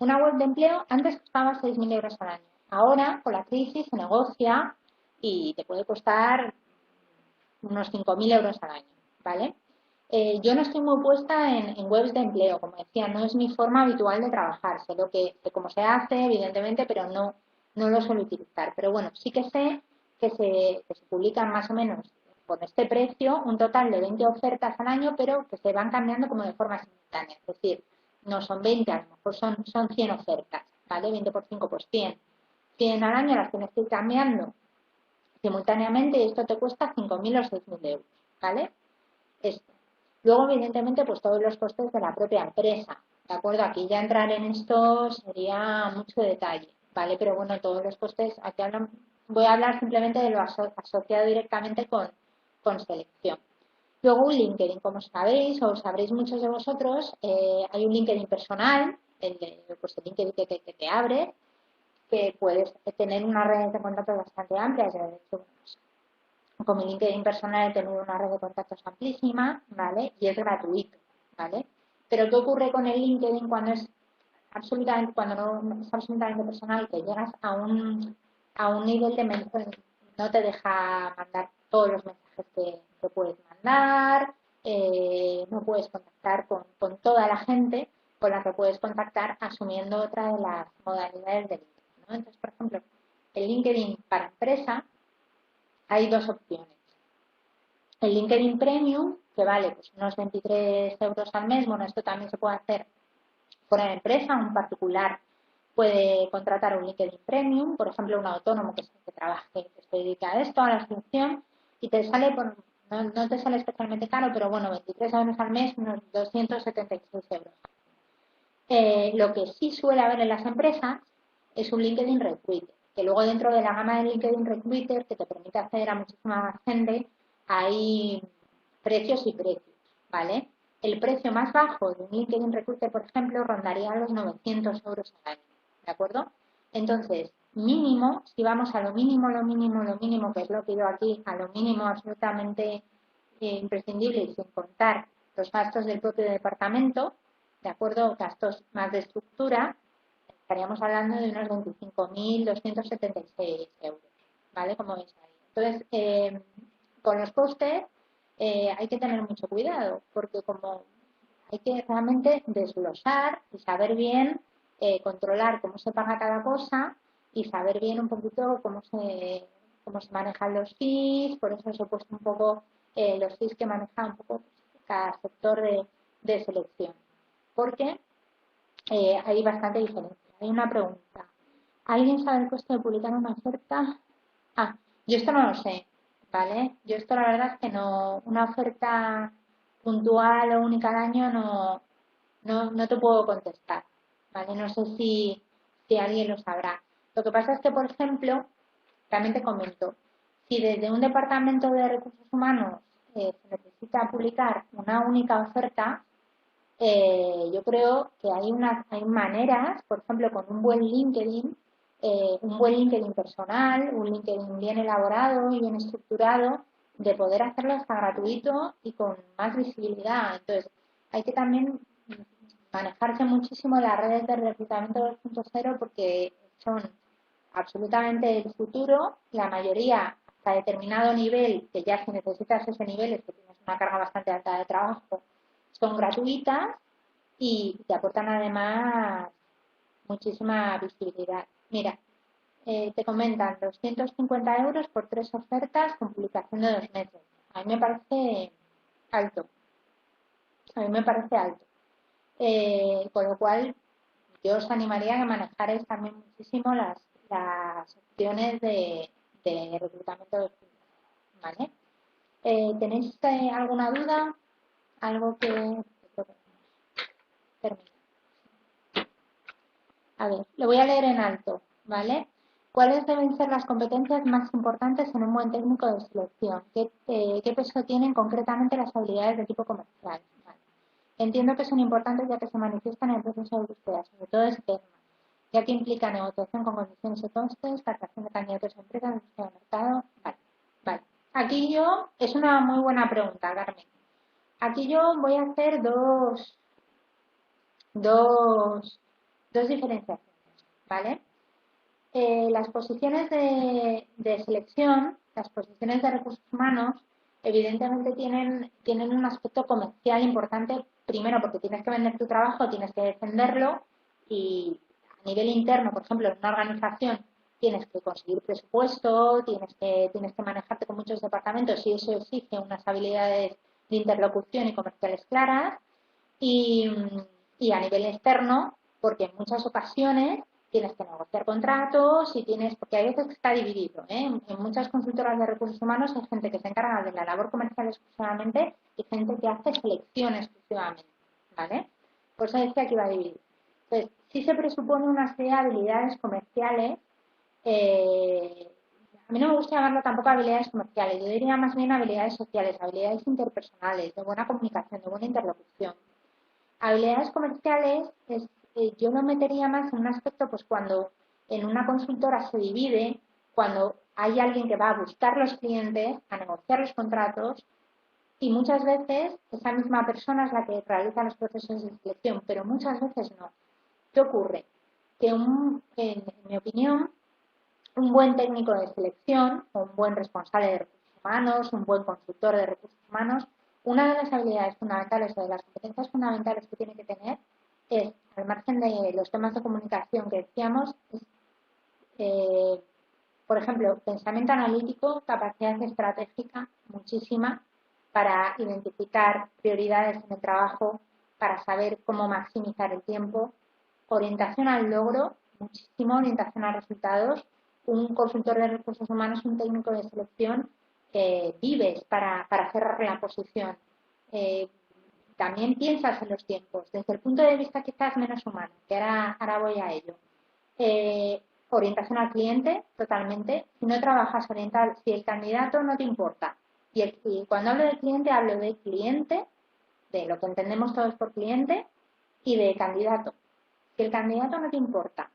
Una web de empleo antes costaba 6.000 euros al año. Ahora, con la crisis, se negocia y te puede costar unos 5.000 euros al año, ¿vale? Yo no estoy muy puesta en webs de empleo, como decía, no es mi forma habitual de trabajar. Sé cómo se hace, evidentemente, pero no lo suelo utilizar. Pero bueno, sí que sé que se publican más o menos con este precio un total de 20 ofertas al año, pero que se van cambiando como de forma simultánea. Es decir, no son 20, a lo mejor son 100 ofertas, ¿vale? 20 por 5, pues 100. 100 al año las tienes que ir cambiando simultáneamente y esto te cuesta 5.000 o 6.000 euros, ¿vale? Esto. Luego, evidentemente, pues todos los costes de la propia empresa, ¿de acuerdo? Aquí ya entrar en esto sería mucho detalle, ¿vale? Pero bueno, todos los costes, voy a hablar simplemente de lo asociado directamente con selección. Luego un LinkedIn, como sabéis o sabréis muchos de vosotros, hay un LinkedIn personal, pues el LinkedIn que te abre, que puedes tener una red de contactos bastante amplia. De hecho, con mi LinkedIn personal he tenido una red de contactos amplísima, ¿vale? Y es gratuito, ¿vale? Pero ¿qué ocurre con el LinkedIn cuando cuando no es absolutamente personal, que llegas a un nivel de no te deja mandar todos los mensajes que puedes mandar, no puedes contactar con toda la gente con la que puedes contactar asumiendo otra de las modalidades de LinkedIn, ¿no? Entonces, por ejemplo, el LinkedIn para empresa hay dos opciones. El LinkedIn Premium, que vale pues unos 23 euros al mes, bueno, esto también se puede hacer por la empresa, un particular puede contratar un LinkedIn Premium, por ejemplo, un autónomo que trabaje, que se dedica a esto, a la suscripción, y te sale por no te sale especialmente caro, pero bueno, 23 euros al mes, unos 276 euros. Lo que sí suele haber en las empresas es un LinkedIn Recruiter, que luego dentro de la gama de LinkedIn Recruiter, que te permite acceder a muchísima más gente, hay precios y precios, ¿vale? El precio más bajo de un LinkedIn Recruiter, por ejemplo, rondaría los 900 euros al año, ¿de acuerdo? Entonces, mínimo, si vamos a lo mínimo, que es lo que yo aquí, a lo mínimo absolutamente imprescindible y sin contar los gastos del propio departamento, ¿de acuerdo? Gastos más de estructura, estaríamos hablando de unos 25.276 euros, ¿vale? Como veis ahí. Entonces, con los costes hay que tener mucho cuidado, porque como hay que realmente desglosar y saber bien, controlar cómo se paga cada cosa y saber bien un poquito cómo se manejan los fees, por eso os he puesto un poco los fees que maneja un poco cada sector de selección. Porque hay bastante diferencia. Hay una pregunta. ¿Alguien sabe el coste de publicar una oferta? Ah, yo esto no lo sé, ¿vale? Yo esto la verdad es que no, una oferta puntual o única al año no te puedo contestar, ¿vale? No sé si alguien lo sabrá. Lo que pasa es que, por ejemplo, también te comento, si desde un departamento de recursos humanos se necesita publicar una única oferta, yo creo que hay maneras, por ejemplo, con un buen LinkedIn personal, un LinkedIn bien elaborado y bien estructurado, de poder hacerlo hasta gratuito y con más visibilidad. Entonces, hay que también manejarse muchísimo las redes de reclutamiento 2.0 porque son absolutamente el futuro, la mayoría hasta determinado nivel, que ya si necesitas ese nivel es que tienes una carga bastante alta de trabajo, son gratuitas y te aportan además muchísima visibilidad. Mira, te comentan 250 euros por 3 ofertas con publicación de 2 meses. A mí me parece alto. A mí me parece alto. Con lo cual, yo os animaría a que manejarais también muchísimo las opciones de reclutamiento de estudios, ¿vale? ¿Tenéis alguna duda? Algo que termine. A ver, lo voy a leer en alto, ¿vale? ¿Cuáles deben ser las competencias más importantes en un buen técnico de selección? ¿Qué peso tienen concretamente las habilidades de tipo comercial? Vale. Entiendo que son importantes ya que se manifiestan en el proceso de búsqueda, sobre todo externa, ya que implica negociación con condiciones y costes, captación de candidatos a empresas, búsqueda de mercado. Vale, vale. Aquí es una muy buena pregunta, Carmen. Aquí yo voy a hacer dos diferenciaciones, ¿vale? Las posiciones de selección, las posiciones de recursos humanos, evidentemente tienen un aspecto comercial importante, primero porque tienes que vender tu trabajo, tienes que defenderlo y a nivel interno, por ejemplo, en una organización tienes que conseguir presupuesto, tienes que manejarte con muchos departamentos y eso exige unas habilidades de interlocución y comerciales claras y, y a nivel externo, porque en muchas ocasiones tienes que negociar contratos porque hay veces que está dividido, ¿eh? En muchas consultoras de recursos humanos hay gente que se encarga de la labor comercial exclusivamente y gente que hace selección exclusivamente, ¿vale? Por eso decía que iba a dividir. Entonces, sí se presupone una serie de habilidades comerciales, a mí no me gusta llamarlo tampoco habilidades comerciales, yo diría más bien habilidades sociales, habilidades interpersonales, de buena comunicación, de buena interlocución. Habilidades comerciales, yo lo metería más en un aspecto, pues cuando en una consultora se divide, cuando hay alguien que va a buscar los clientes, a negociar los contratos, y muchas veces esa misma persona es la que realiza los procesos de selección, pero muchas veces no. ¿Qué ocurre? Que en mi opinión, un buen técnico de selección, o un buen responsable de recursos humanos, un buen consultor de recursos humanos, una de las habilidades fundamentales o de las competencias fundamentales que tiene que tener es, al margen de los temas de comunicación que decíamos, es, por ejemplo, pensamiento analítico, capacidad estratégica, muchísima, para identificar prioridades en el trabajo, para saber cómo maximizar el tiempo, orientación al logro, muchísimo orientación a resultados. Un consultor de recursos humanos, un técnico de selección, vives para cerrar la posición. También piensas en los tiempos, desde el punto de vista quizás menos humano, que ahora voy a ello. Orientación al cliente, totalmente. Si no trabajas oriental, si el candidato no te importa, y cuando hablo de cliente, hablo de cliente, de lo que entendemos todos por cliente, y de candidato. Si el candidato no te importa,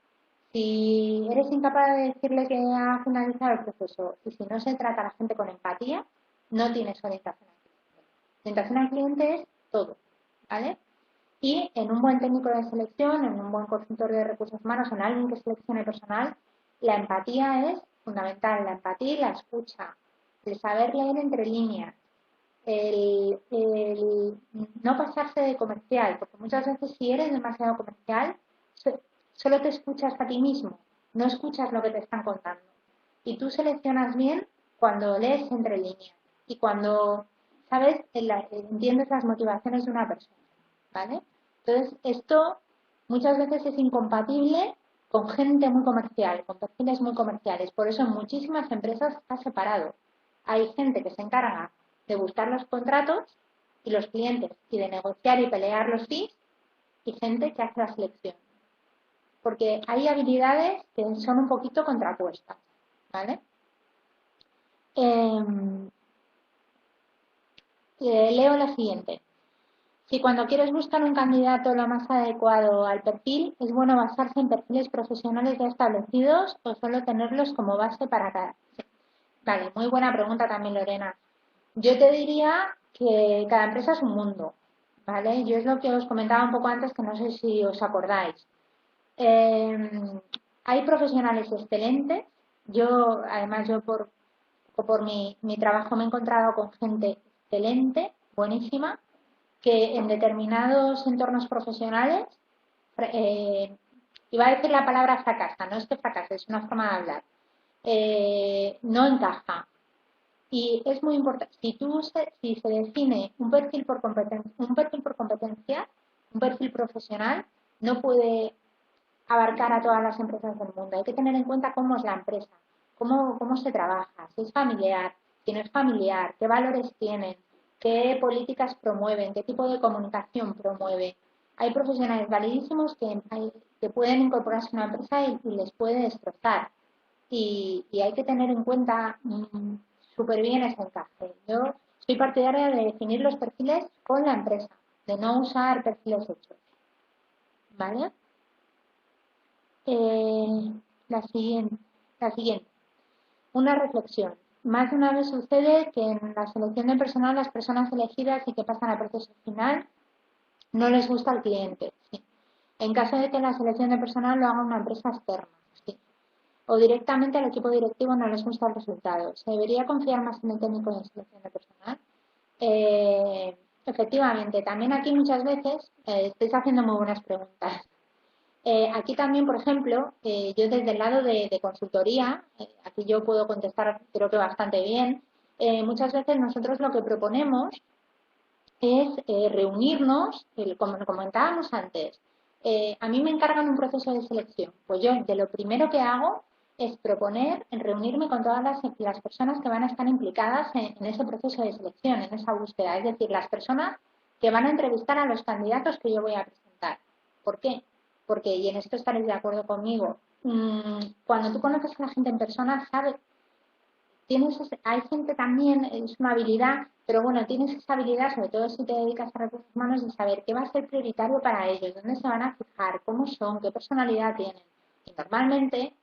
si eres incapaz de decirle que ha finalizado el proceso y si no se trata a la gente con empatía, no tienes orientación al cliente. Orientación al cliente es todo, ¿vale? Y en un buen técnico de selección, en un buen consultor de recursos humanos, en alguien que seleccione personal, la empatía es fundamental. La empatía y la escucha, el saber leer entre líneas, el no pasarse de comercial, porque muchas veces si eres demasiado comercial, solo te escuchas a ti mismo, no escuchas lo que te están contando. Y tú seleccionas bien cuando lees entre líneas y cuando, ¿sabes?, entiendes las motivaciones de una persona, ¿vale? Entonces, esto muchas veces es incompatible con gente muy comercial, con perfiles muy comerciales. Por eso en muchísimas empresas está separado. Hay gente que se encarga de buscar los contratos y los clientes y de negociar y pelear los fees y gente que hace la selección. Porque hay habilidades que son un poquito contrapuestas, ¿vale? Leo la siguiente. Si cuando quieres buscar un candidato lo más adecuado al perfil, ¿es bueno basarse en perfiles profesionales ya establecidos o solo tenerlos como base para cada? Vale, muy buena pregunta también, Lorena. Yo te diría que cada empresa es un mundo, ¿vale? Yo es lo que os comentaba un poco antes, que no sé si os acordáis. Hay profesionales excelentes. Además, yo por mi trabajo me he encontrado con gente excelente, buenísima, que en determinados entornos profesionales, iba a decir la palabra fracasa, no es que fracase, es una forma de hablar, no encaja. Y es muy importante, si se define un perfil por competencia, un perfil profesional, no puede abarcar a todas las empresas del mundo. Hay que tener en cuenta cómo es la empresa, cómo se trabaja, si es familiar, si no es familiar, qué valores tienen, qué políticas promueven, qué tipo de comunicación promueve. Hay profesionales validísimos que pueden incorporarse a una empresa y les puede destrozar. Y hay que tener en cuenta súper bien ese encaje. Yo soy partidaria de definir los perfiles con la empresa, de no usar perfiles hechos. ¿Vale? La siguiente, la siguiente. Una reflexión. Más de una vez sucede que en la selección de personal las personas elegidas y que pasan al proceso final no les gusta al cliente. Sí. En caso de que la selección de personal lo haga una empresa externa. Sí. O directamente al equipo directivo no les gusta el resultado. ¿Se debería confiar más en el técnico de selección de personal? Efectivamente, también aquí muchas veces estáis haciendo muy buenas preguntas. Aquí también, por ejemplo, yo desde el lado de consultoría, aquí yo puedo contestar creo que bastante bien, muchas veces nosotros lo que proponemos es reunirnos, como comentábamos antes. A mí me encargan un proceso de selección. Pues yo de lo primero que hago es proponer reunirme con todas las personas que van a estar implicadas en ese proceso de selección, en esa búsqueda. Es decir, las personas que van a entrevistar a los candidatos que yo voy a presentar. ¿Por qué? Porque, y en esto estaréis de acuerdo conmigo, cuando tú conoces a la gente en persona, sabes, hay gente también, es una habilidad, pero bueno, tienes esa habilidad, sobre todo si te dedicas a recursos humanos, de saber qué va a ser prioritario para ellos, dónde se van a fijar, cómo son, qué personalidad tienen. Y normalmente,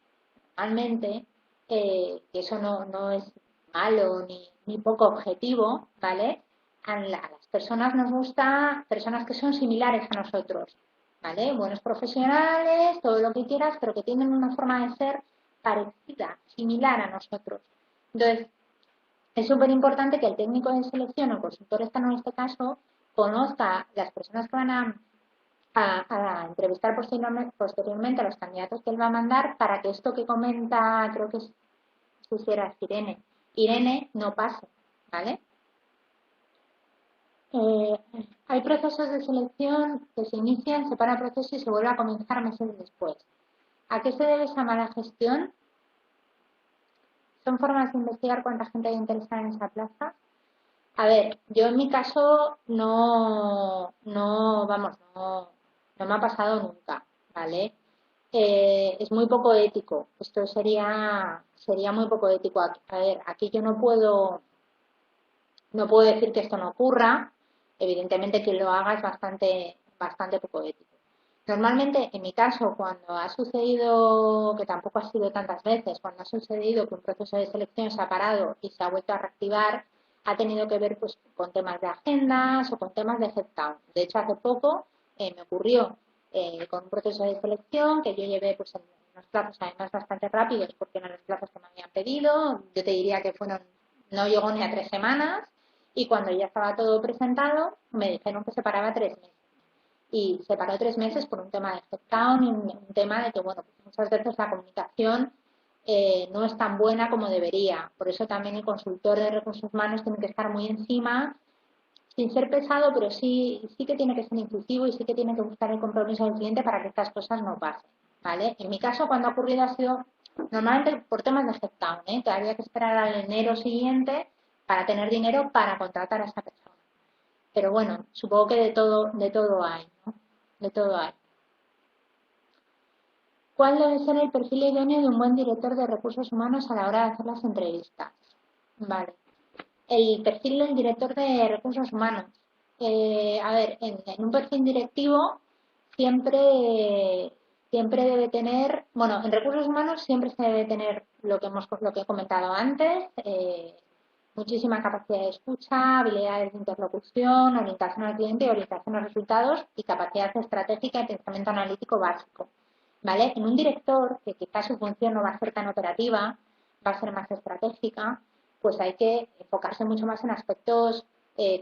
que eso no es malo ni poco objetivo, ¿vale? A las personas nos gusta personas que son similares a nosotros, ¿vale? Buenos profesionales, todo lo que quieras, pero que tienen una forma de ser parecida, similar a nosotros. Entonces, es súper importante que el técnico de selección o el consultor externo en este caso conozca las personas que van a entrevistar posteriormente a los candidatos que él va a mandar para que esto que comenta, creo que si era Irene no pase, ¿vale? Hay procesos de selección que se inician, se para el proceso y se vuelve a comenzar meses después. ¿A qué se debe esa mala gestión? ¿Son formas de investigar cuánta gente hay interesada en esa plaza? A ver, yo en mi caso no me ha pasado nunca, ¿vale? Es muy poco ético. Esto sería muy poco ético. A ver, aquí yo no puedo decir que esto no ocurra. Evidentemente que lo haga es bastante poco ético. Normalmente, en mi caso, cuando ha sucedido, que tampoco ha sido tantas veces, cuando ha sucedido que un proceso de selección se ha parado y se ha vuelto a reactivar, ha tenido que ver pues con temas de agendas o con temas de headcount. De hecho, hace poco me ocurrió con un proceso de selección que yo llevé pues en unos plazos además bastante rápidos porque eran los plazos que me habían pedido. Yo te diría que no llegó ni a 3 semanas y cuando ya estaba todo presentado me dijeron que se paraba 3 meses. Y se paró 3 meses por un tema de headcount y un tema de que, bueno, muchas veces la comunicación no es tan buena como debería. Por eso también el consultor de recursos humanos tiene que estar muy encima, sin ser pesado, pero sí que tiene que ser inclusivo y sí que tiene que buscar el compromiso del cliente para que estas cosas no pasen, ¿vale? En mi caso, cuando ha ocurrido ha sido normalmente por temas de headcount, que había que esperar al enero siguiente para tener dinero para contratar a esa persona. Pero bueno, supongo que de todo hay, ¿no? De todo hay. ¿Cuál debe ser el perfil idóneo de un buen director de recursos humanos a la hora de hacer las entrevistas? Vale. El perfil del director de recursos humanos. A ver, en un perfil directivo siempre debe tener, bueno, en recursos humanos siempre se debe tener lo que he comentado antes, muchísima capacidad de escucha, habilidades de interlocución, orientación al cliente, orientación a los resultados y capacidad estratégica y pensamiento analítico básico. ¿Vale? En un director, que quizás su función no va a ser tan operativa, va a ser más estratégica, pues hay que enfocarse mucho más en aspectos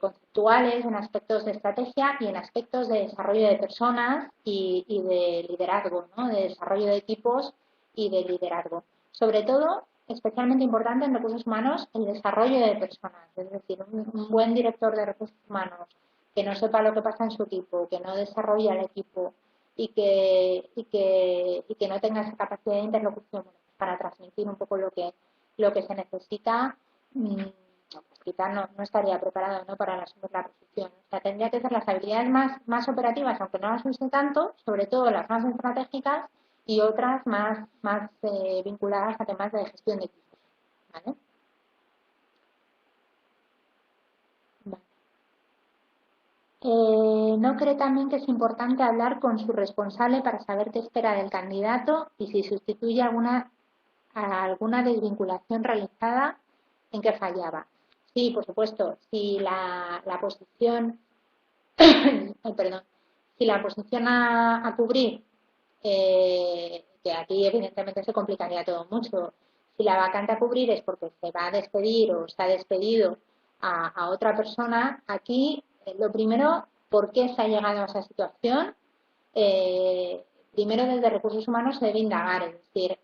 conceptuales, en aspectos de estrategia y en aspectos de desarrollo de personas y de liderazgo, ¿no? De desarrollo de equipos y de liderazgo. Sobre todo, especialmente importante en recursos humanos, el desarrollo de personas. Es decir, un buen director de recursos humanos que no sepa lo que pasa en su equipo, que no desarrolla el equipo y que no tenga esa capacidad de interlocución para transmitir un poco lo que se necesita, pues quizá no estaría preparado, ¿no?, para asumir la posición. O sea, tendría que ser las habilidades más operativas, aunque no las use tanto, sobre todo las más estratégicas y otras más vinculadas a temas de gestión de equipos. ¿Vale? Vale. ¿No cree también que es importante hablar con su responsable para saber qué espera del candidato y si sustituye alguna desvinculación realizada en que fallaba? Sí, por supuesto. Si la posición, perdón, si la posición a cubrir, que aquí evidentemente se complicaría todo mucho, si la vacante a cubrir es porque se va a despedir o se ha despedido a otra persona, aquí lo primero, ¿por qué se ha llegado a esa situación? Primero desde recursos humanos se debe indagar, es decir,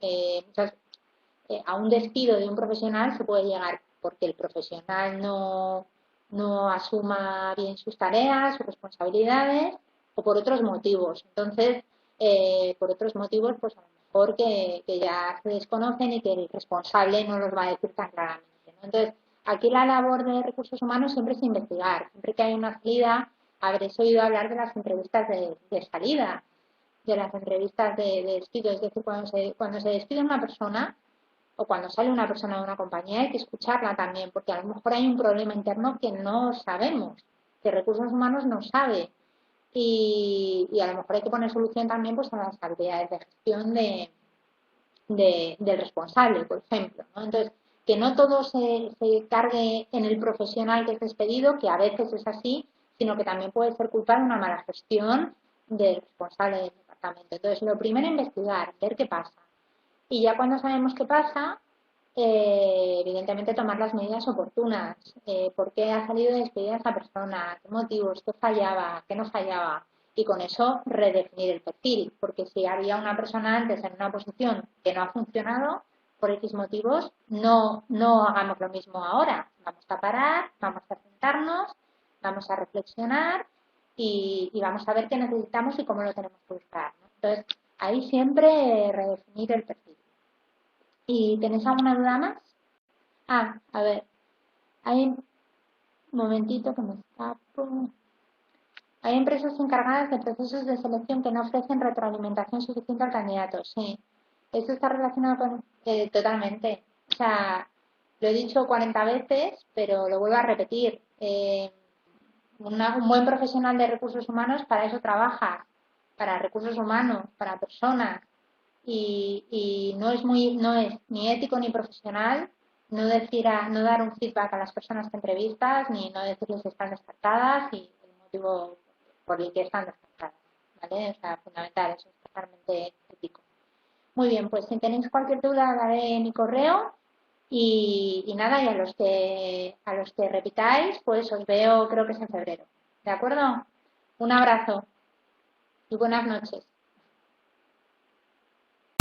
a un despido de un profesional se puede llegar porque el profesional no asuma bien sus tareas, sus responsabilidades o por otros motivos. Entonces, por otros motivos, pues a lo mejor que ya se desconocen y que el responsable no los va a decir tan claramente, ¿no? Entonces, aquí la labor de recursos humanos siempre es investigar. Siempre que hay una salida, habréis oído hablar de las entrevistas de salida, de las entrevistas de despido. Es decir, cuando se despide una persona, o cuando sale una persona de una compañía hay que escucharla también, porque a lo mejor hay un problema interno que no sabemos, que recursos humanos no sabe. Y a lo mejor hay que poner solución también pues a las habilidades de gestión del responsable, por ejemplo, ¿no? Entonces, que no todo se cargue en el profesional que es despedido, que a veces es así, sino que también puede ser culpa de una mala gestión del responsable del departamento. Entonces, lo primero, investigar, ver qué pasa. Y ya cuando sabemos qué pasa, evidentemente tomar las medidas oportunas. ¿Por qué ha salido despedida esa persona? ¿Qué motivos? ¿Qué fallaba? ¿Qué no fallaba? Y con eso redefinir el perfil. Porque si había una persona antes en una posición que no ha funcionado, por X motivos, no hagamos lo mismo ahora. Vamos a parar, vamos a sentarnos, vamos a reflexionar y vamos a ver qué necesitamos y cómo lo tenemos que buscar, ¿no? Entonces, ahí siempre redefinir el perfil. ¿Y tenéis alguna duda más? A ver, hay un momentito que me escapo. Hay empresas encargadas de procesos de selección que no ofrecen retroalimentación suficiente al candidato. Sí, esto está relacionado con totalmente. O sea, lo he dicho 40 veces, pero lo vuelvo a repetir. Un buen profesional de recursos humanos para eso trabaja, para recursos humanos, para personas. Y no es ni ético ni profesional no dar un feedback a las personas que entrevistas, ni no decirles que están descartadas y el motivo por el que están descartadas. ¿Vale? O sea, fundamental, eso es totalmente ético. Muy bien, pues si tenéis cualquier duda daré mi correo y nada, y a los que repitáis, pues os veo creo que es en febrero. ¿De acuerdo? Un abrazo y buenas noches.